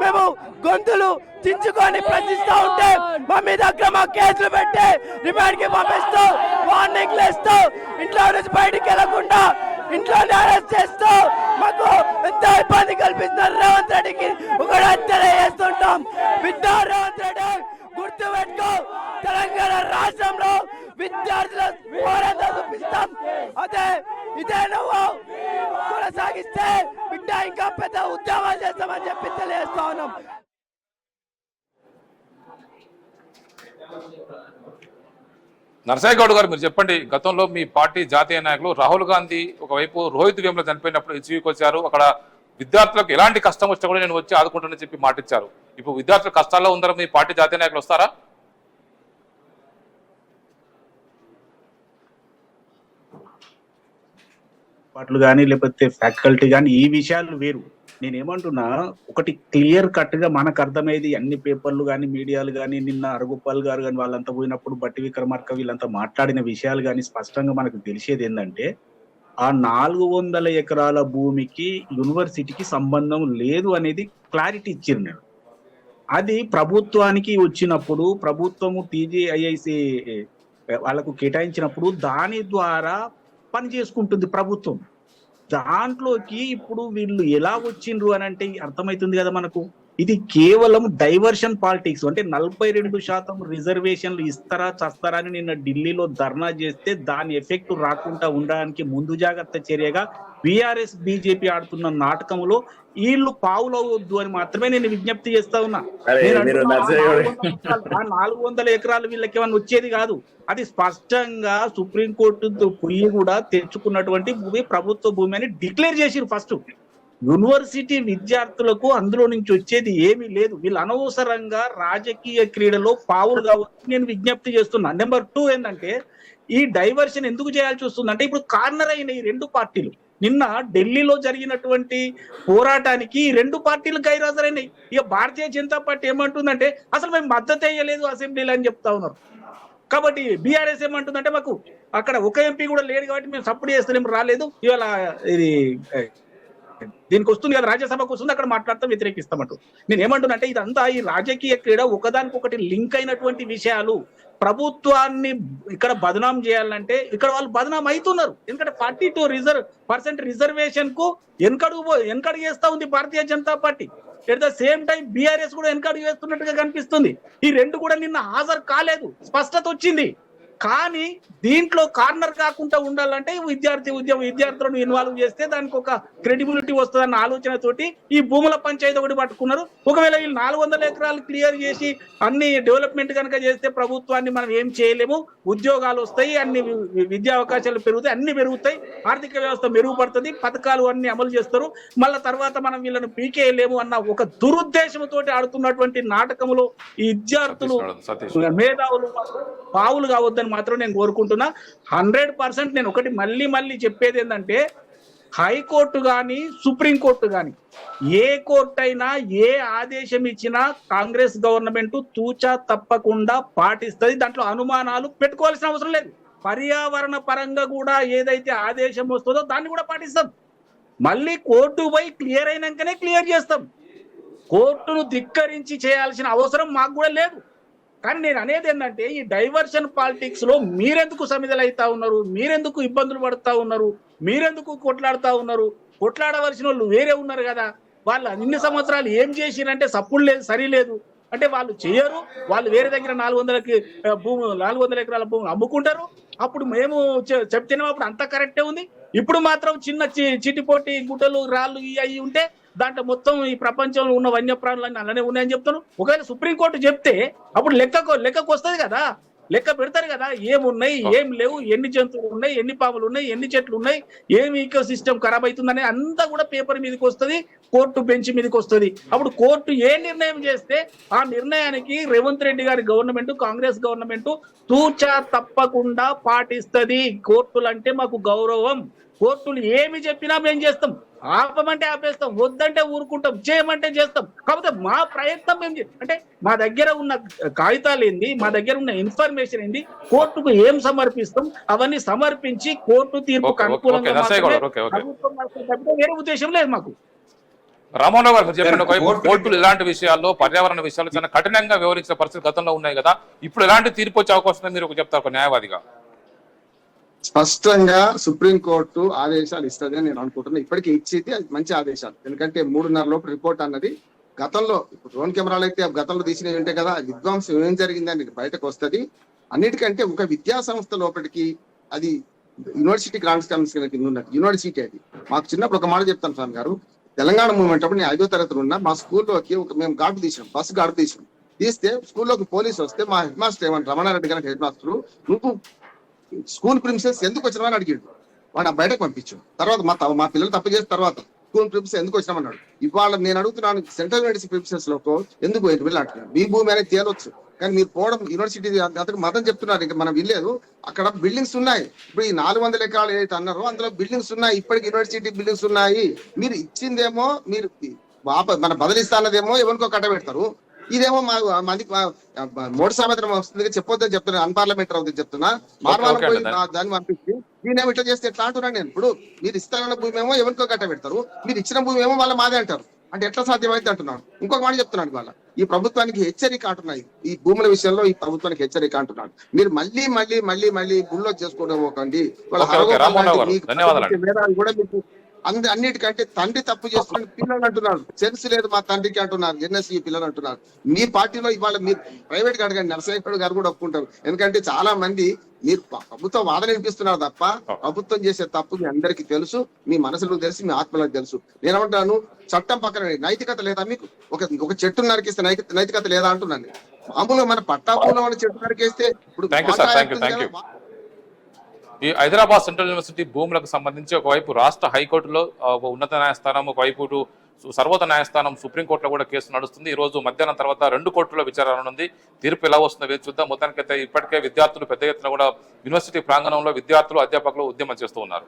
మేము గొంతులు చించుకొని ప్రశ్నిస్తూ ఉంటే మా మీద అక్రమ కేసులు పెట్టి రిమాండ్ కి పంపిస్తూ వార్నింగ్లు ఇస్తూ ఇంట్లో నుంచి బయటికి వెళ్లకుండా ఇంట్లోనే అరెస్ట్ చేస్తూ మాకు ఎంతో ఇబ్బంది కల్పిస్తున్నారు. రేవంత్ రెడ్డికి ఒక హత్య చేస్తుంటాం. రేవంత్ రెడ్డి గుర్తుపెట్టుకో, తెలంగాణ రాష్ట్రంలో విద్యార్థుల పోరాటం చూపిస్తాం. ఇదే నువ్వు కొనసాగిస్తే బిడ్డ ఇంకా పెద్ద ఉద్యమాలు చేస్తామని చెప్పి తెలియజేస్తా ఉన్నాం. నరసయ్య గౌడ్ గారు, మీరు చెప్పండి, గతంలో మీ పార్టీ జాతీయ నాయకులు రాహుల్ గాంధీ ఒకవైపు రోహిత్ వేముల చనిపోయినప్పుడు హెచ్వీకి వచ్చారు, అక్కడ విద్యార్థులకు ఎలాంటి కష్టం వచ్చినా కూడా నేను వచ్చి ఆదుకుంటానని చెప్పి మాటిచ్చారు. ఇప్పుడు విద్యార్థుల కష్టాల్లో ఉందరో మీ పార్టీ జాతీయ నాయకులు వస్తారా? పాటలు కానీ లేకపోతే ఫ్యాకల్టీ కానీ ఈ విషయాలు వేరు. నేనేమంటున్నా, ఒకటి క్లియర్ కట్ గా మనకు అర్థమయ్యేది, అన్ని పేపర్లు కానీ మీడియాలు కానీ నిన్న అరగోపాల్ గారు కానీ వాళ్ళంతా పోయినప్పుడు బట్టి విక్రమార్క వీళ్ళంతా మాట్లాడిన విషయాలు కానీ స్పష్టంగా మనకు తెలిసేది ఏంటంటే, ఆ 400 ఎకరాల భూమికి యూనివర్సిటీకి సంబంధం లేదు అనేది క్లారిటీ ఇచ్చారు. నేను అది ప్రభుత్వానికి వచ్చినప్పుడు, ప్రభుత్వము టీజీఐఐసి వాళ్ళకు కేటాయించినప్పుడు దాని ద్వారా పని చేసుకుంటుంది ప్రభుత్వం. దాంట్లోకి ఇప్పుడు వీళ్ళు ఎలా వచ్చిండ్రు అని అంటే అర్థమవుతుంది కదా మనకు. ఇది కేవలం డైవర్షన్ పాలిటిక్స్. అంటే 42% రిజర్వేషన్లు ఇస్తారా చస్తారా అని నిన్న ఢిల్లీలో ధర్నా చేస్తే దాని ఎఫెక్ట్ రాకుండా ఉండడానికి ముందు జాగ్రత్త చర్యగా బీఆర్ఎస్ బీజేపీ ఆడుతున్న నాటకంలో వీళ్ళు పావులవద్దు అని మాత్రమే నేను విజ్ఞప్తి చేస్తా ఉన్నా. 400 ఎకరాలు వీళ్ళకి ఏమన్నా వచ్చేది కాదు. అది స్పష్టంగా సుప్రీంకోర్టు పొయ్యి కూడా తెచ్చుకున్నటువంటి భూమి ప్రభుత్వ భూమి అని డిక్లేర్ చేసిరు. ఫస్ట్ యూనివర్సిటీ విద్యార్థులకు అందులో నుంచి వచ్చేది ఏమీ లేదు. వీళ్ళు అనవసరంగా రాజకీయ క్రీడలో పావులు కావచ్చు నేను విజ్ఞప్తి చేస్తున్నా. నెంబర్ 2 ఏంటంటే, ఈ డైవర్షన్ ఎందుకు చేయాల్సి వస్తుంది అంటే, ఇప్పుడు కార్నర్ అయిన ఈ 2 పార్టీలు నిన్న ఢిల్లీలో జరిగినటువంటి పోరాటానికి ఈ 2 పార్టీలు గైరాజరైనాయి. ఇక భారతీయ జనతా పార్టీ ఏమంటుందంటే, అసలు మేము మద్దతు వేయలేదు అసెంబ్లీలో అని చెప్తా ఉన్నారు. కాబట్టి బీఆర్ఎస్ ఏమంటుందంటే, మాకు అక్కడ ఒక ఎంపీ కూడా లేడు కాబట్టి మేము సపోర్ట్ చేస్తలేము, రాలేదు, ఇవాళ ఇది దీనికి వస్తుంది కదా రాజ్యసభకు వస్తుంది, అక్కడ మాట్లాడతాం, వ్యతిరేకిస్తామంటూ. నేను ఏమంటున్నా అంటే, ఇదంతా ఈ రాజకీయ క్రీడ ఒకదానికొకటి లింక్ అయినటువంటి విషయాలు. ప్రభుత్వాన్ని ఇక్కడ బదనాం చేయాలంటే ఇక్కడ వాళ్ళు బదనాం అవుతున్నారు. ఎందుకంటే 42% రిజర్వేషన్ కు వెనకడుగు చేస్తా ఉంది Bharatiya Janata Party. At the same time BRS కూడా వెనకడుగు చేస్తున్నట్టుగా కనిపిస్తుంది. ఈ 2 కూడా నిన్న హాజరు కాలేదు, స్పష్టత వచ్చింది. కానీ దీంట్లో కార్నర్ కాకుండా ఉండాలంటే విద్యార్థులను ఇన్వాల్వ్ చేస్తే దానికి ఒక క్రెడిబిలిటీ వస్తుందన్న ఆలోచనతోటి ఈ భూముల పంచాయతీ ఒకటి పట్టుకున్నారు. ఒకవేళ వీళ్ళు 400 ఎకరాలు క్లియర్ చేసి అన్ని డెవలప్మెంట్ కనుక చేస్తే ప్రభుత్వాన్ని మనం ఏం చేయలేము, ఉద్యోగాలు వస్తాయి, అన్ని విద్యా అవకాశాలు పెరుగుతాయి, అన్ని పెరుగుతాయి, ఆర్థిక వ్యవస్థ మెరుగుపడుతుంది, పథకాలు అన్ని అమలు చేస్తారు, మళ్ళా తర్వాత మనం వీళ్ళని పీకేయలేము అన్న ఒక దురుద్దేశంతో ఆడుతున్నటువంటి నాటకంలో ఈ విద్యార్థులు మేధావులు పావులు కావద్దని మాత్రం నేను కోరుకుంటున్నా. 100% నేను ఒకటి మళ్ళీ చెప్పేది ఏంటంటే, హైకోర్టు కానీ సుప్రీంకోర్టు కానీ ఏ కోర్టు అయినా ఏ ఆదేశం ఇచ్చినా కాంగ్రెస్ గవర్నమెంట్ తూచా తప్పకుండా పాటిస్తుంది. దాంట్లో అనుమానాలు పెట్టుకోవాల్సిన అవసరం లేదు. పర్యావరణ పరంగా కూడా ఏదైతే ఆదేశం వస్తుందో దాన్ని కూడా పాటిస్తాం. మళ్ళీ కోర్టు పోయి క్లియర్ అయినాకనే క్లియర్ చేస్తాం. కోర్టును ధిక్కరించి చేయాల్సిన అవసరం మాకు కూడా లేదు. కానీ నేను అనేది ఏంటంటే, ఈ డైవర్షన్ పాలిటిక్స్ లో మీరెందుకు సమిధలైతా ఉన్నారు, మీరెందుకు ఇబ్బందులు పడుతూ ఉన్నారు, మీరెందుకు కొట్లాడుతూ ఉన్నారు? కొట్లాడవలసిన వాళ్ళు వేరే ఉన్నారు కదా. వాళ్ళు ఇన్ని సంవత్సరాలు ఏం చేసిరంటే సప్పుడు లేదు, సరి లేదు అంటే వాళ్ళు చేయరు. వాళ్ళు వేరే దగ్గర 400 ఎకరాల భూములు అమ్ముకుంటారు. అప్పుడు మేము చెప్తున్నాం, అప్పుడు అంతా కరెక్టే ఉంది. ఇప్పుడు మాత్రం చిన్న చిటిపోటి గుడ్డలు రాళ్ళు అవి ఉంటే దాంట్లో మొత్తం ఈ ప్రపంచంలో ఉన్న వన్యప్రాణులన్నీ అలానే ఉన్నాయని చెప్తాను. ఒకవేళ సుప్రీంకోర్టు చెప్తే అప్పుడు లెక్కకు వస్తుంది కదా, లెక్క పెడతారు కదా, ఏమున్నాయి ఏం లేవు, ఎన్ని జంతువులు ఉన్నాయి, ఎన్ని పాములు ఉన్నాయి, ఎన్ని చెట్లు ఉన్నాయి, ఏమి ఈకో సిస్టమ్ ఖరాబ్ అవుతుందని అంతా కూడా పేపర్ మీదకి వస్తుంది, కోర్టు బెంచ్ మీదకి వస్తుంది. అప్పుడు కోర్టు ఏ నిర్ణయం చేస్తే ఆ నిర్ణయానికి రేవంత్ రెడ్డి గారి గవర్నమెంట్, కాంగ్రెస్ గవర్నమెంట్ తూచా తప్పకుండా పాటిస్తుంది. కోర్టులు అంటే మాకు గౌరవం. కోర్టులు ఏమి చెప్పినా మేము చేస్తాం. ఆపమంటే ఆపేస్తాం, వద్దంటే ఊరుకుంటాం, చేయమంటే చేస్తాం. కాకపోతే మా ప్రయత్నం మేము అంటే మా దగ్గర ఉన్న కాగితాలు ఏంది, మా దగ్గర ఉన్న ఇన్ఫర్మేషన్ ఏంది, కోర్టుకు ఏం సమర్పిస్తాం అవన్నీ సమర్పించి కోర్టు తీర్పుకు అనుకూలంగా వేరే ఉద్దేశం లేదు మాకు. రామోహన్ గారు చెప్పండి, కోర్టులు ఇలాంటి విషయాల్లో పర్యావరణ విషయాలు చాలా కఠినంగా వివరించిన పరిస్థితి గతంలో ఉన్నాయి కదా, ఇప్పుడు ఎలాంటి తీర్పు వచ్చే అవకాశం మీరు చెప్తారు ఒక న్యాయవాదిగా? స్పష్టంగా సుప్రీంకోర్టు ఆదేశాలు ఇస్తుంది అని నేను అనుకుంటున్నా. ఇప్పటికీ ఇచ్చేది అది మంచి ఆదేశాలు. ఎందుకంటే 3:30 లోపు రిపోర్ట్ అన్నది గతంలో డ్రోన్ కెమెరాలు అయితే గతంలో తీసినవి ఉంటాయి కదా, విధ్వంసం ఏం జరిగిందని బయటకు వస్తుంది. అన్నిటికంటే ఒక విద్యా సంస్థ లోపలికి అది యూనివర్సిటీ గ్రాంట్స్ కమిషన్ కింద ఉన్నది యూనివర్సిటీ. అది మాకు చిన్నప్పుడు ఒక మాట చెప్తాను స్వామి గారు, తెలంగాణ మూవ్మెంట్ అప్పుడు నేను 5వ తరగతిలో ఉన్నా, మా స్కూల్లోకి మేము గార్డు తీసినాం, బస్సు గార్డు తీసినాం. తీస్తే స్కూల్లోకి పోలీసు వస్తే మా హెడ్ మాస్టర్ ఏమన్నా రమణారెడ్డి గారికి హెడ్ మాస్టర్, నువ్వు స్కూల్ ప్రిన్సిపల్స్ ఎందుకు వచ్చినావు అని అడిగాడు. వాడు బయటకు పంపించాం. తర్వాత మా పిల్లలు తప్పు చేసిన తర్వాత స్కూల్ ప్రిన్సిపల్స్ ఎందుకు వచ్చినామన్నాడు. ఇవాళ నేను అడుగుతున్నాను, సెంట్రల్ యూనివర్సిటీ ప్రిన్సిపల్స్ లో ఎందుకు పోయింది వీళ్ళు అంటున్నాను. మీ భూమి అనేది తేలొచ్చు, కానీ మీరు పోవడం యూనివర్సిటీ అంతకు మతం చెప్తున్నారు. ఇంకా మనం వినలేదు, అక్కడ బిల్డింగ్స్ ఉన్నాయి. ఇప్పుడు ఈ 400 ఎకరాలు ఏదైతే అన్నారో అందులో బిల్డింగ్స్ ఉన్నాయి, ఇప్పటికి యూనివర్సిటీ బిల్డింగ్స్ ఉన్నాయి. మీరు ఇచ్చిందేమో, మీరు మన బదిలిస్తానదేమో ఎవరికో కట్టబెడతారు. ఇదేమో మందికి మోడీ సామెత్రం వస్తుంది చెప్పొద్దని చెప్తున్నా, అన్పార్లమెంటరీ అవుతుంది చెప్తున్నా. మార్వాలం పోయి దాన్ని పంపించి నేనేమో ఇట్లా చేస్తే ఎట్లా అంటున్నాను నేను. ఇప్పుడు మీరు ఇస్తానన్న భూమి ఏమో ఎవరికో కట్టబెడతారు, మీరు ఇచ్చిన భూమి ఏమో వాళ్ళ మాదే అంటారు. అంటే ఎట్లా సాధ్యమైతే అంటున్నాను. ఇంకొక మాట చెప్తున్నాను, వాళ్ళ ఈ ప్రభుత్వానికి హెచ్చరిక అంటున్నాయి, ఈ భూముల విషయంలో ఈ ప్రభుత్వానికి హెచ్చరిక అంటున్నాను. మీరు మళ్ళీ గుళ్ళో చేసుకోవడం ఒకండి. వాళ్ళ కూడా మీకు అన్నిటికంటే తండ్రి తప్పు చేసుకుని పిల్లలు అంటున్నారు. సెన్స్ లేదు మా తండ్రికి అంటున్నారు, ఎన్ఎస్సీ పిల్లలు అంటున్నారు. మీ పార్టీలో ఇవాళ మీరు ప్రైవేట్ గా అడగండి, నరసింహుడు గారు కూడా ఒప్పుకుంటారు. ఎందుకంటే చాలా మంది మీరు ప్రభుత్వం వాదన వినిపిస్తున్నారు తప్ప ప్రభుత్వం చేసే తప్పు మీ అందరికీ తెలుసు, మీ మనసులో తెలుసు, మీ ఆత్మలకు తెలుసు. నేనేమంటాను, చట్టం పక్కన నైతికత లేదా మీకు? ఒక చెట్టు నరికిస్తే నైతికత లేదా అంటున్నాను. మామూలుగా మన పట్టాభూలో చెట్టు నరికేస్తే ఇప్పుడు ఈ హైదరాబాద్ సెంట్రల్ యూనివర్సిటీ భూములకు సంబంధించి ఒకవైపు రాష్ట్ర హైకోర్టులో ఉన్నత న్యాయస్థానం, ఒకవైపు సర్వోన్నత న్యాయస్థానం సుప్రీంకోర్టులో కూడా కేసు నడుస్తుంది. ఈ రోజు మధ్యాహ్నం తర్వాత 2 కోర్టుల్లో విచారణ ఉంది. తీర్పు ఎలా వస్తుందో వేచి చూద్దాం. మొత్తానికైతే ఇప్పటికే విద్యార్థులు పెద్ద ఎత్తున కూడా యూనివర్సిటీ ప్రాంగణంలో విద్యార్థులు, అధ్యాపకులు ఉద్యమం చేస్తూ ఉన్నారు.